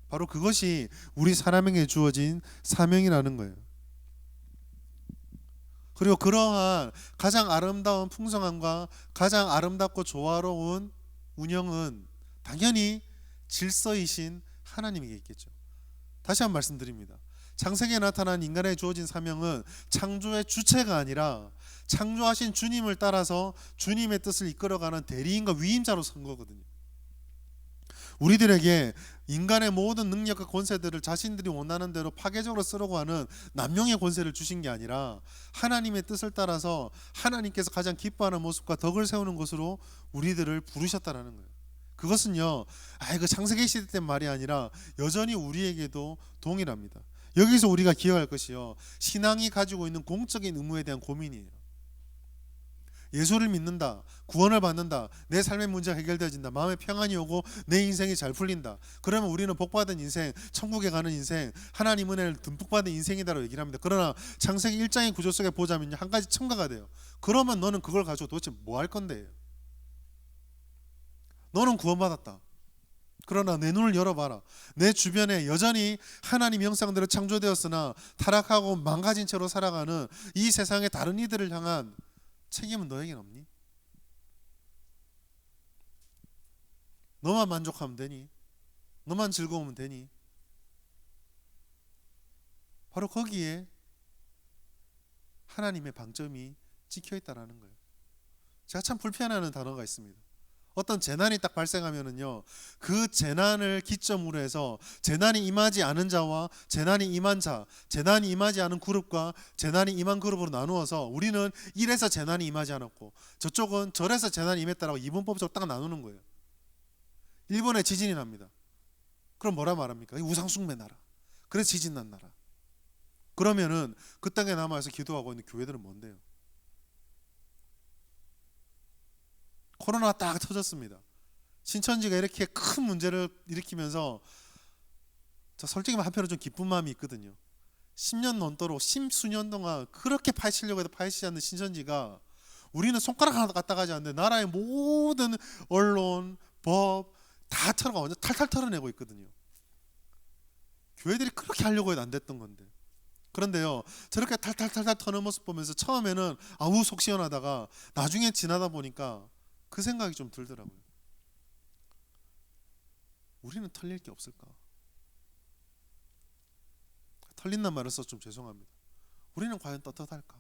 바로 그것이 우리 사람에게 주어진 사명이라는 거예요. 그리고 그러한 가장 아름다운 풍성함과 가장 아름답고 조화로운 운영은 당연히 질서이신 하나님에게 있겠죠. 다시 한번 말씀드립니다. 창세기에 나타난 인간에 주어진 사명은 창조의 주체가 아니라 창조하신 주님을 따라서 주님의 뜻을 이끌어가는 대리인과 위임자로 선 거거든요. 우리들에게 인간의 모든 능력과 권세들을 자신들이 원하는 대로 파괴적으로 쓰려고 하는 남용의 권세를 주신 게 아니라 하나님의 뜻을 따라서 하나님께서 가장 기뻐하는 모습과 덕을 세우는 것으로 우리들을 부르셨다라는 거예요. 그것은요, 그 창세기 시대 때 말이 아니라 여전히 우리에게도 동일합니다. 여기서 우리가 기억할 것이요, 신앙이 가지고 있는 공적인 의무에 대한 고민이에요. 예수를 믿는다, 구원을 받는다, 내 삶의 문제가 해결되어진다, 마음의 평안이 오고 내 인생이 잘 풀린다, 그러면 우리는 복받은 인생, 천국에 가는 인생, 하나님 은혜를 듬뿍 받은 인생이다라고 얘기를 합니다. 그러나 창세기 1장의 구조 속에 보자면 한 가지 첨가가 돼요. 그러면 너는 그걸 가지고 도대체 뭐 할 건데? 너는 구원받았다. 그러나 내 눈을 열어봐라. 내 주변에 여전히 하나님 형상대로 창조되었으나 타락하고 망가진 채로 살아가는 이 세상의 다른 이들을 향한 책임은 너에게는 없니? 너만 만족하면 되니? 너만 즐거우면 되니? 바로 거기에 하나님의 방점이 찍혀 있다라는 거예요. 제가 참 불편해하는 단어가 있습니다. 어떤 재난이 딱 발생하면은요, 그 재난을 기점으로 해서 재난이 임하지 않은 자와 재난이 임한 자, 재난이 임하지 않은 그룹과 재난이 임한 그룹으로 나누어서 우리는 이래서 재난이 임하지 않았고 저쪽은 저래서 재난이 임했다라고 이분법적으로 딱 나누는 거예요. 일본에 지진이 납니다. 그럼 뭐라 말합니까? 우상숭배 나라. 그래서 지진 난 나라. 그러면은 그 땅에 남아서 기도하고 있는 교회들은 뭔데요? 코로나가 딱 터졌습니다. 신천지가 이렇게 큰 문제를 일으키면서 저 솔직히 한편으로 좀 기쁜 마음이 있거든요. 10년 넘도록 십수년 동안 그렇게 파헤치려고 해도 파헤치지 않는 신천지가 우리는 손가락 하나 갖다 가지 않는데 나라의 모든 언론, 법 다 털어가 완전 탈탈 털어내고 있거든요. 교회들이 그렇게 하려고 해도 안 됐던 건데. 그런데요, 저렇게 탈탈탈탈 터는 모습 보면서 처음에는 아우 속 시원하다가 나중에 지나다 보니까 그 생각이 좀 들더라고요. 우리는 털릴 게 없을까? 털린단 말을 써서 좀 죄송합니다. 우리는 과연 떳떳할까?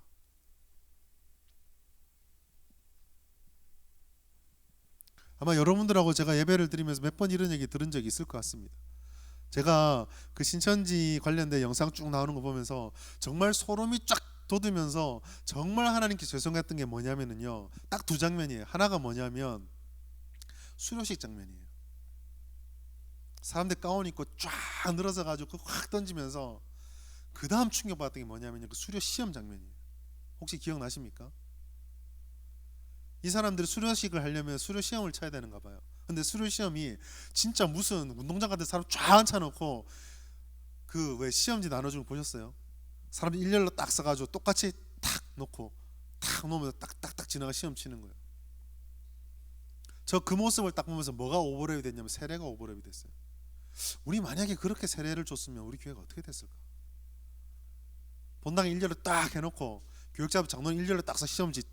아마 여러분들하고 제가 예배를 드리면서 몇 번 이런 얘기 들은 적이 있을 것 같습니다. 제가 그 신천지 관련된 영상 쭉 나오는 거 보면서 정말 소름이 쫙 돋으면서 정말 하나님께 죄송했던 게 뭐냐면은요, 딱 두 장면이에요. 하나가 뭐냐면 수료식 장면이에요. 사람들 가운 입고 쫙 늘어서 가지고 확 던지면서 그 다음 충격받았던 게 뭐냐면요, 그 수료 시험 장면이에요. 혹시 기억나십니까? 이 사람들이 수료식을 하려면 수료 시험을 쳐야 되는가 봐요. 근데 수료 시험이 진짜 무슨 운동장 같은 사람 쫙 앉혀놓고 그 왜 시험지 나눠주는 거 보셨어요? 사람들 일렬로 딱 써가지고 똑같이 탁 놓고 탁 놓으면서 딱딱딱 지나가 시험 치는 거예요. 저 그 모습을 딱 보면서 뭐가 오버랩이 됐냐면 세례가 오버랩이 됐어요. 우리 만약에 그렇게 세례를 줬으면 우리 교회가 어떻게 됐을까? 본당 일렬로 딱 해놓고 교육자 장로는 일렬로 딱 서 시험지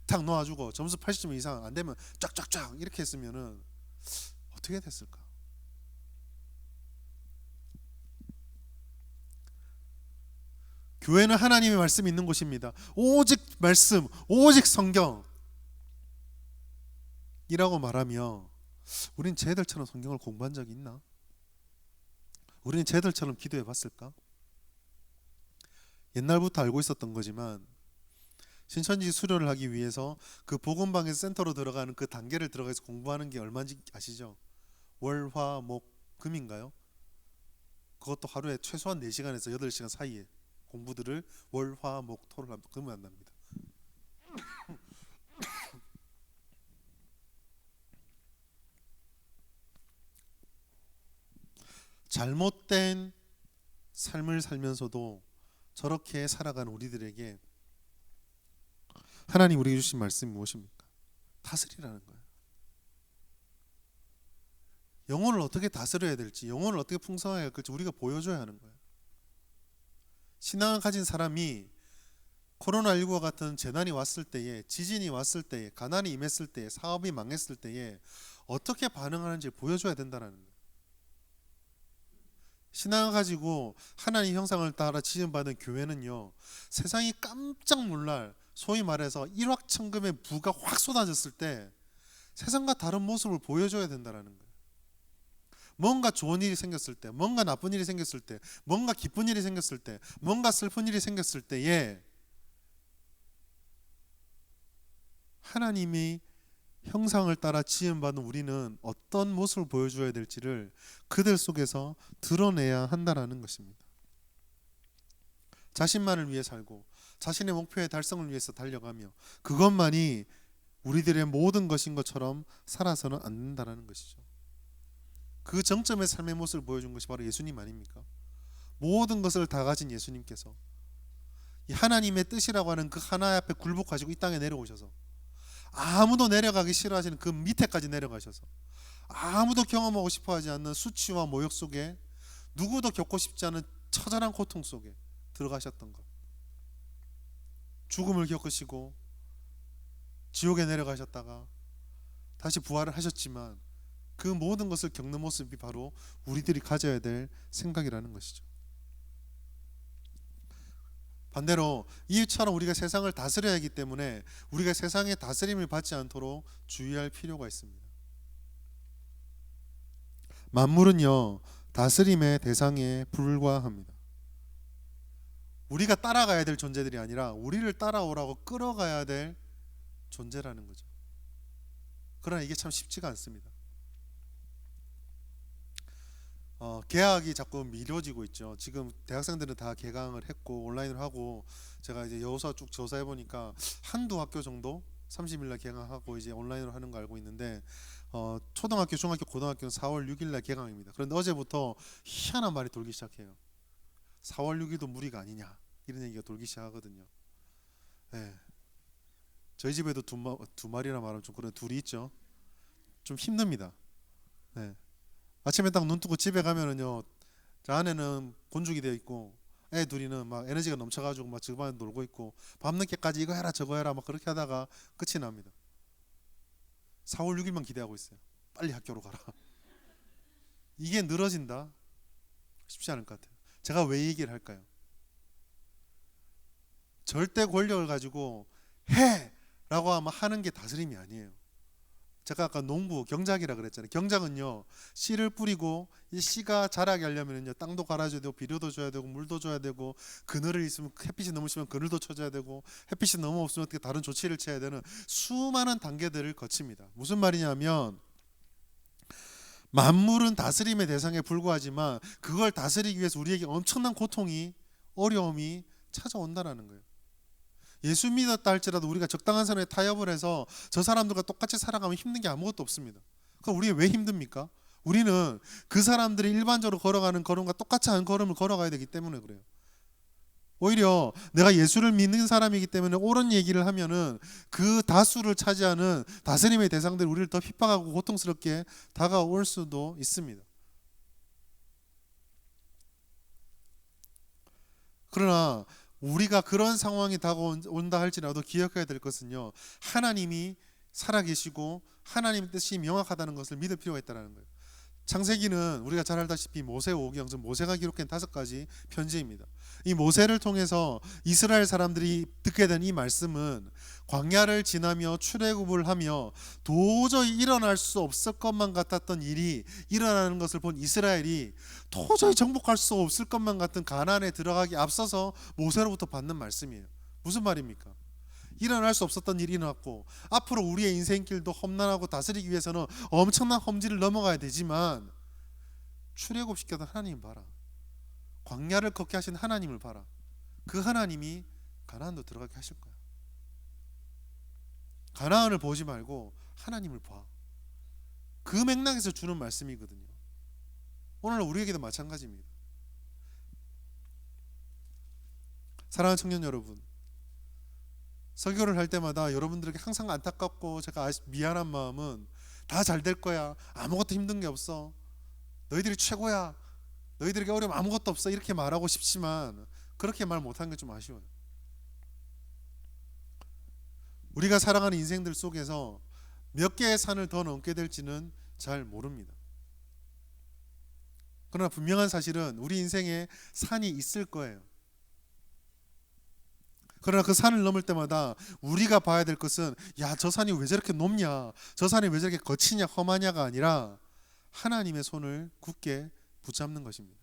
탁 놓아주고 점수 80점 이상 안 되면 쫙쫙쫙 이렇게 했으면은 어떻게 됐을까? 교회는 하나님의 말씀이 있는 곳입니다. 오직 말씀, 오직 성경이라고 말하며 우린 쟤들처럼 성경을 공부한 적이 있나? 우리는 쟤들처럼 기도해 봤을까? 옛날부터 알고 있었던 거지만 신천지 수료를 하기 위해서 그 복음방에서 센터로 들어가는 그 단계를 들어가서 공부하는 게 얼마인지 아시죠? 월, 화, 목, 금인가요? 그것도 하루에 최소한 4시간에서 8시간 사이에 공부들을 월, 화, 목, 토를 하면 금을 한답니다. 잘못된 삶을 살면서도 저렇게 살아가는 우리들에게 하나님 우리에게 주신 말씀이 무엇입니까? 다스리라는 거예요. 영혼을 어떻게 다스려야 될지, 영혼을 어떻게 풍성하게 할지 우리가 보여줘야 하는 거예요. 신앙을 가진 사람이 코로나19와 같은 재난이 왔을 때에, 지진이 왔을 때에, 가난이 임했을 때에, 사업이 망했을 때에 어떻게 반응하는지 보여줘야 된다는 거예요. 신앙을 가지고 하나님 형상을 따라 지음받은 교회는요, 세상이 깜짝 놀랄, 소위 말해서 일확천금의 부가 확 쏟아졌을 때 세상과 다른 모습을 보여줘야 된다는 거예요. 뭔가 좋은 일이 생겼을 때, 뭔가 나쁜 일이 생겼을 때, 뭔가 기쁜 일이 생겼을 때, 뭔가 슬픈 일이 생겼을 때에 하나님이 형상을 따라 지음받은 우리는 어떤 모습을 보여줘야 될지를 그들 속에서 드러내야 한다는 것입니다. 자신만을 위해 살고 자신의 목표의 달성을 위해서 달려가며 그것만이 우리들의 모든 것인 것처럼 살아서는 안 된다는 것이죠. 그 정점의 삶의 모습을 보여준 것이 바로 예수님 아닙니까? 모든 것을 다 가진 예수님께서 이 하나님의 뜻이라고 하는 그 하나 앞에 굴복하시고 이 땅에 내려오셔서 아무도 내려가기 싫어하시는 그 밑에까지 내려가셔서 아무도 경험하고 싶어하지 않는 수치와 모욕 속에 누구도 겪고 싶지 않은 처절한 고통 속에 들어가셨던 것, 죽음을 겪으시고 지옥에 내려가셨다가 다시 부활을 하셨지만 그 모든 것을 겪는 모습이 바로 우리들이 가져야 될 생각이라는 것이죠. 반대로 이처럼 우리가 세상을 다스려야 하기 때문에 우리가 세상의 다스림을 받지 않도록 주의할 필요가 있습니다. 만물은요, 다스림의 대상에 불과합니다. 우리가 따라가야 될 존재들이 아니라 우리를 따라오라고 끌어가야 될 존재라는 거죠. 그러나 이게 참 쉽지가 않습니다. 개학이 자꾸 미뤄지고 있죠. 지금 대학생들은 다 개강을 했고 온라인으로 하고, 제가 이제 여호수아 쭉 조사해 보니까 한두 학교 정도 30일 날 개강하고 이제 온라인으로 하는 거 알고 있는데, 초등학교, 중학교, 고등학교는 4월 6일 날 개강입니다. 그런데 어제부터 희한한 말이 돌기 시작해요. 4월 6일도 무리가 아니냐, 이런 얘기가 돌기 시작하거든요. 네. 저희 집에도 두 마리나 말하면 좀 그런 둘이 있죠. 좀 힘듭니다. 네. 아침에 딱 눈 뜨고 집에 가면은요, 저 안에는 곤죽이 되어 있고 애 둘이는 막 에너지가 넘쳐가지고 막 집안에 놀고 있고, 밤늦게까지 이거 해라 저거 해라 막 그렇게 하다가 끝이 납니다. 4월 6일만 기대하고 있어요. 빨리 학교로 가라. 이게 늘어진다? 쉽지 않을 것 같아요. 제가 왜 이 얘기를 할까요? 절대 권력을 가지고 해! 라고 하면 하는 게 다스림이 아니에요. 제가 아까 농부, 경작이라 그랬잖아요. 경작은요, 씨를 뿌리고 이 씨가 자라게 하려면요, 땅도 갈아줘야 되고 비료도 줘야 되고 물도 줘야 되고, 그늘을 있으면 햇빛이 너무 심하면 그늘도 쳐줘야 되고, 햇빛이 너무 없으면 어떻게 다른 조치를 취해야 되는 수많은 단계들을 거칩니다. 무슨 말이냐면, 만물은 다스림의 대상에 불과하지만 그걸 다스리기 위해서 우리에게 엄청난 고통이, 어려움이 찾아온다는 거예요. 예수 믿었다 할지라도 우리가 적당한 선에 타협을 해서 저 사람들과 똑같이 살아가면 힘든 게 아무것도 없습니다. 그럼 우리가 왜 힘듭니까? 우리는 그 사람들이 일반적으로 걸어가는 걸음과 똑같이 않은 걸음을 걸어가야 되기 때문에 그래요. 오히려 내가 예수를 믿는 사람이기 때문에 옳은 얘기를 하면은 그 다수를 차지하는 다스림의 대상들이 우리를 더 핍박하고 고통스럽게 다가올 수도 있습니다. 그러나 우리가 그런 상황이 다가온다 할지라도 기억해야 될 것은요, 하나님이 살아계시고 하나님의 뜻이 명확하다는 것을 믿을 필요가 있다는 거예요. 창세기는 우리가 잘 알다시피 모세 오경, 즉 모세가 기록한 5가지 편지입니다. 이 모세를 통해서 이스라엘 사람들이 듣게 된 이 말씀은 광야를 지나며 출애굽을 하며 도저히 일어날 수 없을 것만 같았던 일이 일어나는 것을 본 이스라엘이 도저히 정복할 수 없을 것만 같은 가나안에 들어가기 앞서서 모세로부터 받는 말씀이에요. 무슨 말입니까? 일어날 수 없었던 일이 일어났고 앞으로 우리의 인생길도 험난하고 다스리기 위해서는 엄청난 험지를 넘어가야 되지만, 출애굽시켰던 하나님 봐라, 광야를 걷게 하신 하나님을 봐라, 그 하나님이 가나안도 들어가게 하실 거야. 가나안을 보지 말고 하나님을 봐. 그 맥락에서 주는 말씀이거든요. 오늘 우리에게도 마찬가지입니다. 사랑하는 청년 여러분, 설교를 할 때마다 여러분들에게 항상 안타깝고 제가 미안한 마음은, 다 잘 될 거야, 아무것도 힘든 게 없어, 너희들이 최고야, 너희들에게 어려움 아무것도 없어, 이렇게 말하고 싶지만 그렇게 말 못하는 게 좀 아쉬워요. 우리가 살아가는 인생들 속에서 몇 개의 산을 더 넘게 될지는 잘 모릅니다. 그러나 분명한 사실은 우리 인생에 산이 있을 거예요. 그러나 그 산을 넘을 때마다 우리가 봐야 될 것은, 야, 저 산이 왜 저렇게 높냐, 저 산이 왜 저렇게 거치냐 험하냐가 아니라 하나님의 손을 굳게 붙잡는 것입니다.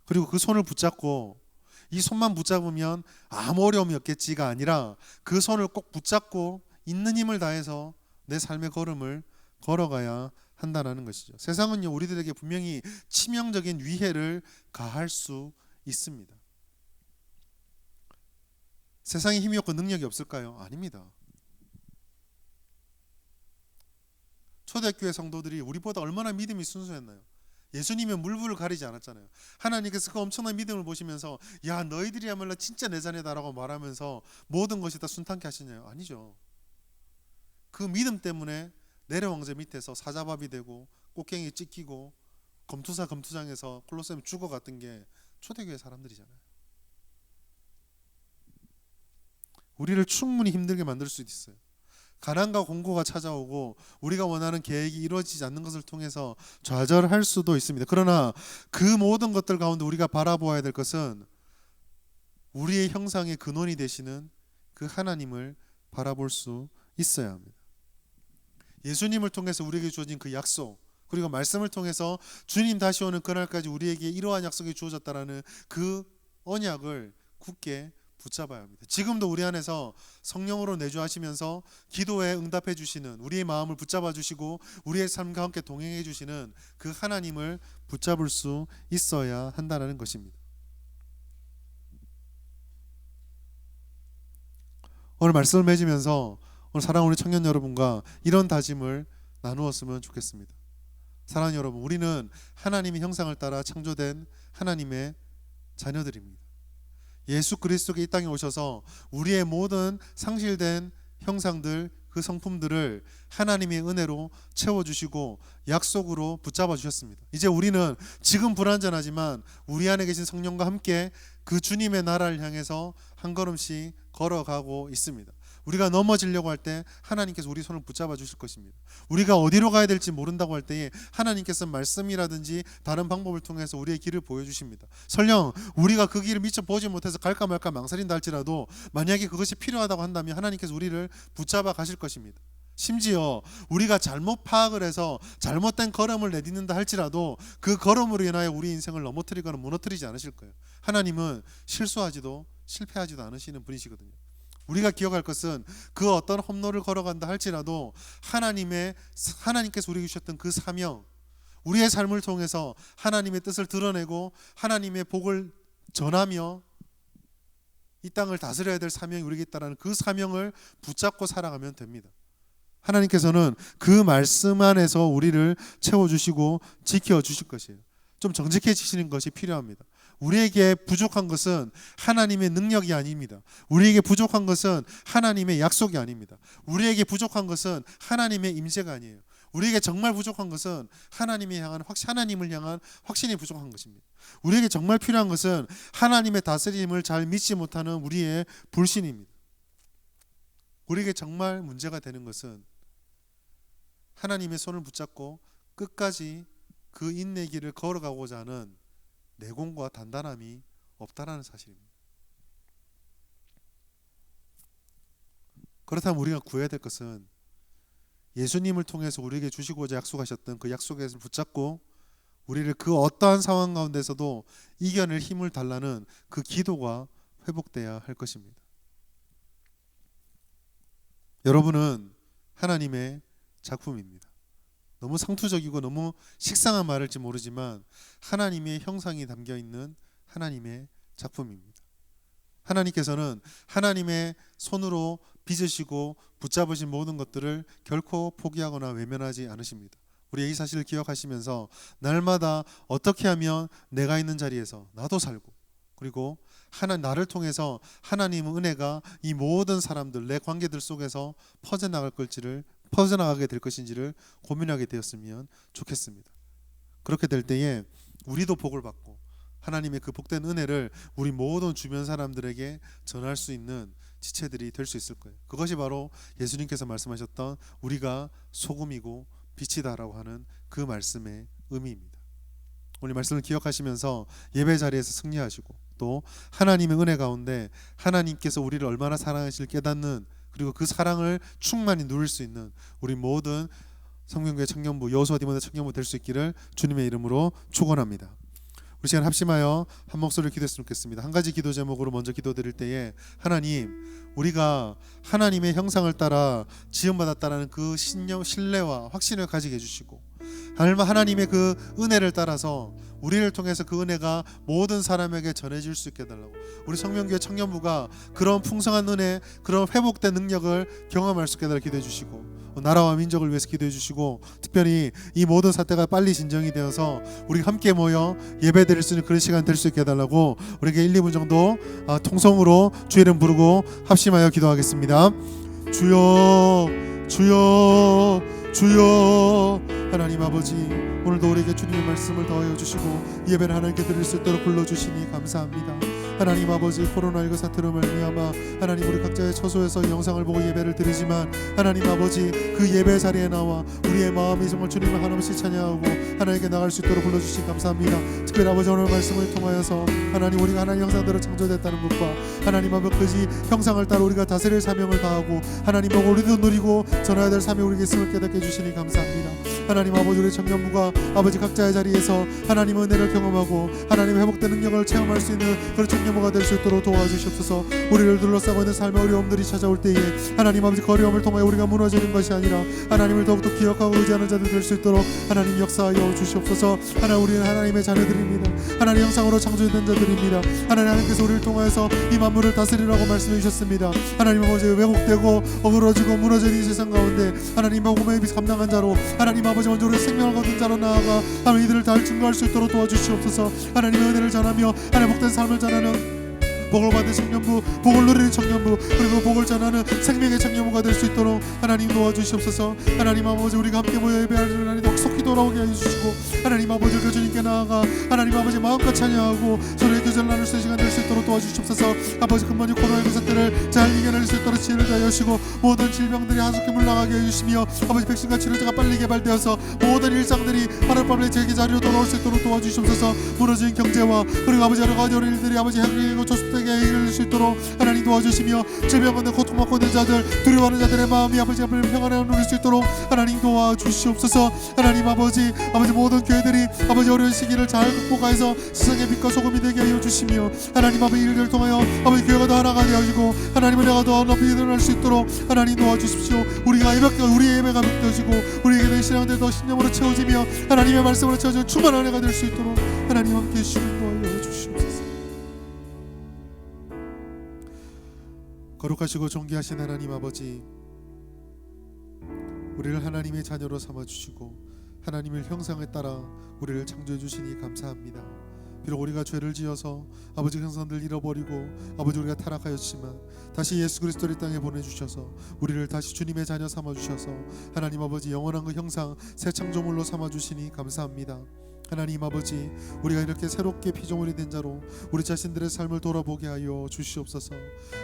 그리고 그 손을 붙잡고, 이 손만 붙잡으면 아무 어려움이 없겠지가 아니라 그 손을 꼭 붙잡고 있는 힘을 다해서 내 삶의 걸음을 걸어가야 한다는 것이죠. 세상은요, 우리들에게 분명히 치명적인 위해를 가할 수 있습니다. 세상에 힘이 없고 능력이 없을까요? 아닙니다. 초대교회 성도들이 우리보다 얼마나 믿음이 순수했나요? 예수님의 물불을 가리지 않았잖아요. 하나님께서 그 엄청난 믿음을 보시면서, 야, 너희들이야말로 진짜 내 자녀다라고 말하면서 모든 것이 다 순탄케 하시나요? 아니죠. 그 믿음 때문에 내려왕자 밑에서 사자밥이 되고 꽃갱이 찢기고 검투장에서 콜로세움 죽어갔던 게 초대교회 사람들이잖아요. 우리를 충분히 힘들게 만들 수도 있어요. 가난과 공고가 찾아오고 우리가 원하는 계획이 이루어지지 않는 것을 통해서 좌절할 수도 있습니다. 그러나 그 모든 것들 가운데 우리가 바라보아야 될 것은 우리의 형상의 근원이 되시는 그 하나님을 바라볼 수 있어야 합니다. 예수님을 통해서 우리에게 주어진 그 약속, 그리고 말씀을 통해서 주님 다시 오는 그날까지 우리에게 이러한 약속이 주어졌다라는 그 언약을 굳게 붙잡아야 합니다. 지금도 우리 안에서 성령으로 내주하시면서 기도에 응답해 주시는, 우리의 마음을 붙잡아 주시고 우리의 삶과 함께 동행해 주시는 그 하나님을 붙잡을 수 있어야 한다는 것입니다. 오늘 말씀을 맺으면서 오늘 사랑하는 우리 청년 여러분과 이런 다짐을 나누었으면 좋겠습니다. 사랑하는 여러분, 우리는 하나님의 형상을 따라 창조된 하나님의 자녀들입니다. 예수 그리스도가 이 땅에 오셔서 우리의 모든 상실된 형상들, 그 성품들을 하나님의 은혜로 채워주시고 약속으로 붙잡아 주셨습니다. 이제 우리는 지금 불완전하지만 우리 안에 계신 성령과 함께 그 주님의 나라를 향해서 한 걸음씩 걸어가고 있습니다. 우리가 넘어지려고 할 때 하나님께서 우리 손을 붙잡아 주실 것입니다. 우리가 어디로 가야 될지 모른다고 할 때에 하나님께서 말씀이라든지 다른 방법을 통해서 우리의 길을 보여주십니다. 설령 우리가 그 길을 미처 보지 못해서 갈까 말까 망설인다 할지라도 만약에 그것이 필요하다고 한다면 하나님께서 우리를 붙잡아 가실 것입니다. 심지어 우리가 잘못 파악을 해서 잘못된 걸음을 내딛는다 할지라도 그 걸음으로 인하여 우리 인생을 넘어뜨리거나 무너뜨리지 않으실 거예요. 하나님은 실수하지도 실패하지도 않으시는 분이시거든요. 우리가 기억할 것은 그 어떤 험로를 걸어간다 할지라도 하나님께서 우리에게 주셨던 그 사명, 우리의 삶을 통해서 하나님의 뜻을 드러내고 하나님의 복을 전하며 이 땅을 다스려야 될 사명이 우리에게 있다는 그 사명을 붙잡고 살아가면 됩니다. 하나님께서는 그 말씀 안에서 우리를 채워주시고 지켜주실 것이에요. 좀 정직해지시는 것이 필요합니다. 우리에게 부족한 것은 하나님의 능력이 아닙니다. 우리에게 부족한 것은 하나님의 약속이 아닙니다. 우리에게 부족한 것은 하나님의 임재가 아니에요. 우리에게 정말 부족한 것은 하나님을 향한 확신이 부족한 것입니다. 우리에게 정말 필요한 것은 하나님의 다스림을 잘 믿지 못하는 우리의 불신입니다. 우리에게 정말 문제가 되는 것은 하나님의 손을 붙잡고 끝까지 그 인내의 길을 걸어가고자 하는 내공과 단단함이 없다라는 사실입니다. 그렇다면 우리가 구해야 될 것은 예수님을 통해서 우리에게 주시고자 약속하셨던 그 약속에서 붙잡고 우리를 그 어떠한 상황 가운데서도 이겨낼 힘을 달라는 그 기도가 회복돼야 할 것입니다. 여러분은 하나님의 작품입니다. 너무 상투적이고 너무 식상한 말일지 모르지만 하나님의 형상이 담겨있는 하나님의 작품입니다. 하나님께서는 하나님의 손으로 빚으시고 붙잡으신 모든 것들을 결코 포기하거나 외면하지 않으십니다. 우리 이 사실을 기억하시면서 날마다 어떻게 하면 내가 있는 자리에서 나도 살고, 그리고 나를 통해서 하나님의 은혜가 이 모든 사람들, 내 관계들 속에서 퍼져나가게 될 것인지를 고민하게 되었으면 좋겠습니다. 그렇게 될 때에 우리도 복을 받고 하나님의 그 복된 은혜를 우리 모든 주변 사람들에게 전할 수 있는 지체들이 될 수 있을 거예요. 그것이 바로 예수님께서 말씀하셨던 우리가 소금이고 빛이다라고 하는 그 말씀의 의미입니다. 오늘 말씀을 기억하시면서 예배 자리에서 승리하시고 또 하나님의 은혜 가운데 하나님께서 우리를 얼마나 사랑하실지 깨닫는, 그리고 그 사랑을 충만히 누릴 수 있는 우리 모든 성경교회 청년부, 여호수아 디모데 청년부 될 수 있기를 주님의 이름으로 축원합니다. 우리 시간 합심하여 한 목소리를 기도했으면 좋겠습니다. 한 가지 기도 제목으로 먼저 기도드릴 때에, 하나님, 우리가 하나님의 형상을 따라 지음받았다는 그 신뢰와 확신을 가지게 해주시고 하나님의 그 은혜를 따라서 우리를 통해서 그 은혜가 모든 사람에게 전해질 수 있게 해달라고, 우리 성명교회 청년부가 그런 풍성한 은혜, 그런 회복된 능력을 경험할 수 있게 해달라고 기도해 주시고, 나라와 민족을 위해서 기도해 주시고, 특별히 이 모든 사태가 빨리 진정이 되어서 우리 함께 모여 예배 드릴 수 있는 그런 시간 될 수 있게 해달라고 우리에게 1, 2분 정도 통성으로 주의 이름 부르고 합심하여 기도하겠습니다. 주여, 주여, 주여. 하나님 아버지, 오늘도 우리에게 주님의 말씀을 더하여 주시고 예배를 하나님께 드릴 수 있도록 불러주시니 감사합니다. 하나님 아버지 코로나19 사태로 말미암아 하나님 우리 각자의 처소에서 영상을 보고 예배를 드리지만 하나님 아버지 그 예배 자리에 나와 우리의 마음이 정말 주님을 한없이 찬양하고 하나님께 나갈 수 있도록 불러주시 감사합니다. 특별히 아버지 오늘 말씀을 통하여서 하나님 우리가 하나님 형상대로 창조됐다는 것과 하나님 아버지 그 형상을 따라 우리가 다스릴 사명을 다하고 하나님 보고 우리도 누리고 전해야 될 사명이 우리에게 있음을 깨닫게 해주시니 감사합니다. 하나님 아버지 우리 청년부가 아버지 각자의 자리에서 하나님의 은혜를 경험하고 하나님의 회복된 능력을 체험할 수 있는 그런 청년부가 될 수 있도록 도와주시옵소서. 우리를 둘러싸고 있는 삶의 어려움들이 찾아올 때에 하나님 아버지 그 어려움을 통하여 우리가 무너지는 것이 아니라 하나님을 더욱더 기억하고 의지하는 자들 될 수 있도록 하나님 역사하여 주시옵소서. 하나님 우리는 하나님의 자녀들입니다. 하나님 형상으로 창조된 자들입니다. 하나님께서 우리를 통하여서 이 만물을 다스리라고 말씀해 주셨습니다. 하나님 아버지 왜곡되고 어그러지고 무너진 이 세상 가운데 하나님 복음의 빛 감당한 자로 하나님 아버지 먼저 우리의 생명을 거둔 자로 나아가 하나님 이들을 다 증거할 수 있도록 도와주시옵소서. 하나님의 은혜를 전하며 하나님 복된 삶을 전하는 복을 받은 청년부, 복을 누리는 청년부, 그리고 복을 전하는 생명의 청년부가 될 수 있도록 하나님 도와주시옵소서. 하나님 아버지 우리가 함께 모여 예배하는 하나님 속히 돌아오게 하여 주시고 하나님 아버지 그 주님께 나아가 하나님 아버지 마음껏 찬양하고 서로의 교제를 나눌 수 있는 시간 될 수 있도록 도와주시옵소서. 아버지 근본이 코로나19 사태를 잘 이겨낼 수 있도록 지혜를 다하시고 모든 질병들이 하속히 물러가게 해주시며 아버지 백신과 치료제가 빨리 개발되어서 모든 일상들이 하루빨리 재개 자리로 돌아올 수 있도록 도와주시옵소서. 무너진 경제와 그리고 아버지 여러 가지 어려운 일들이 아버지 행위고 조속되게 이룰 수 있도록 하나님 도와주시며 질병받는 고통받고 있는 자들 두려워하는 자들의 마음이 아버지 앞을 평안하여 누릴 수 있도록 하나님 도와주시옵소서. 하나님 아버지 모든 교회들이 아버지 어려운 시기를 잘 극복하여서 세상의 빛과 소금이 되게 하여 주시며 하나님 아버지 일들을 통하여 아버지 교회가 더 하나가 되어지고 하나님의 은혜가 더 높이 일어날 수 있도록 하나님 도와주십시오. 우리의 예배가 묵혀지고 우리에게 는 신앙들 더 신념으로 채워지며 하나님의 말씀으로 채워지는 충만한 은혜가 될 수 있도록 하나님 함께 해주시는 도하여 주시옵소서. 거룩하시고 존귀하신 하나님 아버지 우리를 하나님의 자녀로 삼아주시고 하나님의 형상에 따라 우리를 창조해 주시니 감사합니다. 비록 우리가 죄를 지어서 아버지 형상들 잃어버리고 아버지 우리가 타락하였지만 다시 예수 그리스도를 이 땅에 보내주셔서 우리를 다시 주님의 자녀 삼아주셔서 하나님 아버지 영원한 그 형상 새 창조물로 삼아주시니 감사합니다. 하나님 아버지 우리가 이렇게 새롭게 피조물이 된 자로 우리 자신들의 삶을 돌아보게 하여 주시옵소서.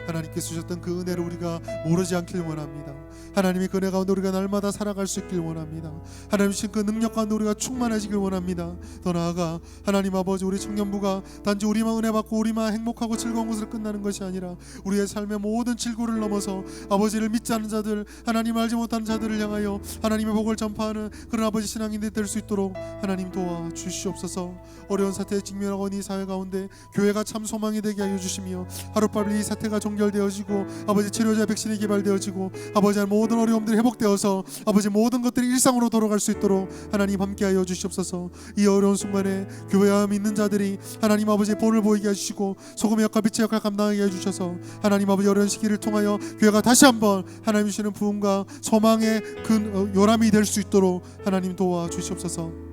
하나님께서 주셨던 그 은혜를 우리가 모르지 않길 원합니다. 하나님의 그 은혜 가운데 우리가 날마다 살아갈 수 있길 원합니다. 하나님 주신 그 능력 가운데 우리가 충만해지길 원합니다. 더 나아가 하나님 아버지 우리 청년부가 단지 우리만 은혜 받고 우리만 행복하고 즐거운 것으로 끝나는 것이 아니라 우리의 삶의 모든 질고를 넘어서 아버지를 믿지 않는 자들 하나님 알지 못하는 자들을 향하여 하나님의 복을 전파하는 그런 아버지 신앙인들이 될 수 있도록 하나님 도와 주시옵소서. 어려운 사태에 직면하고 있는 이 사회 가운데 교회가 참 소망이 되게 하여 주시며 하루빨리 이 사태가 종결되어지고 아버지 치료제 백신이 개발되어지고 아버지 모든 어려움들이 회복되어서 아버지 모든 것들이 일상으로 돌아갈 수 있도록 하나님 함께하여 주시옵소서. 이 어려운 순간에 교회와 믿는 자들이 하나님 아버지의 본을 보이게 해주시고 소금의 역할 빛의 역할 감당하게 해주셔서 하나님 아버지 어려운 시기를 통하여 교회가 다시 한번 하나님 주시는 부흥과 소망의 그 요람이 될 수 있도록 하나님 도와 주시옵소서.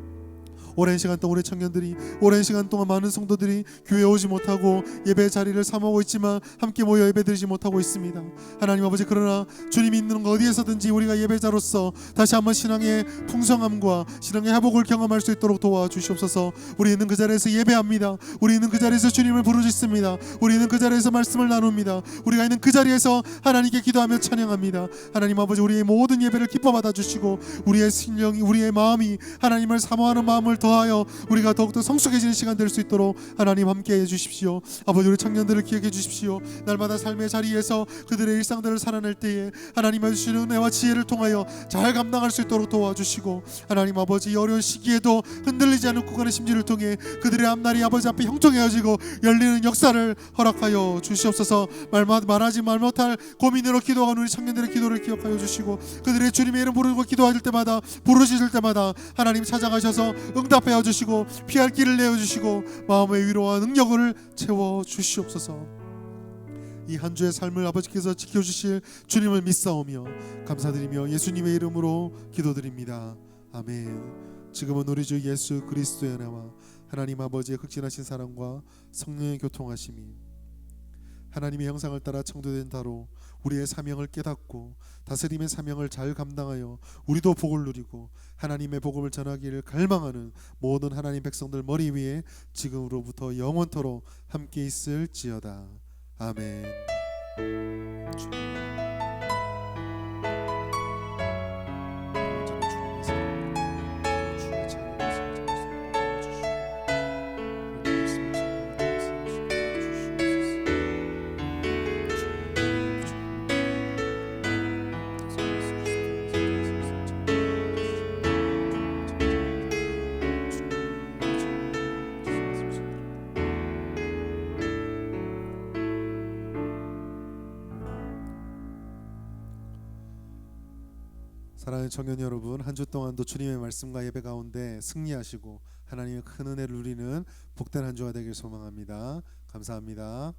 오랜 시간 동안 우리 청년들이 오랜 시간 동안 많은 성도들이 교회에 오지 못하고 예배 자리를 삼하고 있지만 함께 모여 예배드리지 못하고 있습니다. 하나님 아버지 그러나 주님이 있는 것 어디에서든지 우리가 예배자로서 다시 한번 신앙의 풍성함과 신앙의 회복을 경험할 수 있도록 도와주시옵소서. 우리 있는 그 자리에서 예배합니다. 우리 있는 그 자리에서 주님을 부르짖습니다. 우리 있는 그 자리에서 말씀을 나눕니다. 우리가 있는 그 자리에서 하나님께 기도하며 찬양합니다. 하나님 아버지 우리의 모든 예배를 기뻐 받아주시고 우리의 신령이 우리의 마음이 하나님을 사모하는 마음을 더하여 우리가 더욱더 성숙해지는 시간 될 수 있도록 하나님 함께해 주십시오. 아버지 우리 청년들을 기억해 주십시오. 날마다 삶의 자리에서 그들의 일상들을 살아낼 때에 하나님의 주시는 은혜와 지혜를 통하여 잘 감당할 수 있도록 도와주시고 하나님 아버지 어려운 시기에도 흔들리지 않는 굳건한 심지를 통해 그들의 앞날이 아버지 앞에 형통해지고 열리는 역사를 허락하여 주시옵소서. 말하지 말 못할 고민으로 기도하는 우리 청년들의 기도를 기억하여 주시고 그들의 주님의 이름 부르고 기도할 때마다 부르짖을 때마다 하나님 찾아가셔서 응답하여 주시고 피할 길을 내어주시고 마음의 위로와 능력을 채워주시옵소서. 이 한 주의 삶을 아버지께서 지켜주실 주님을 믿사오며 감사드리며 예수님의 이름으로 기도드립니다. 아멘. 지금은 우리 주 예수 그리스도의 은혜와 하나님 아버지의 극진하신 사랑과 성령의 교통하심이 하나님의 형상을 따라 창조된 자로 우리의 사명을 깨닫고 다스림의 사명을 잘 감당하여 우리도 복을 누리고 하나님의 복음을 전하기를 갈망하는 모든 하나님 백성들 머리 위에 지금으로부터 영원토록 함께 있을지어다. 아멘. 사랑하는 청년 여러분, 한 주 동안도 주님의 말씀과 예배 가운데 승리하시고 하나님의 큰 은혜를 누리는 복된 한 주가 되길 소망합니다. 감사합니다.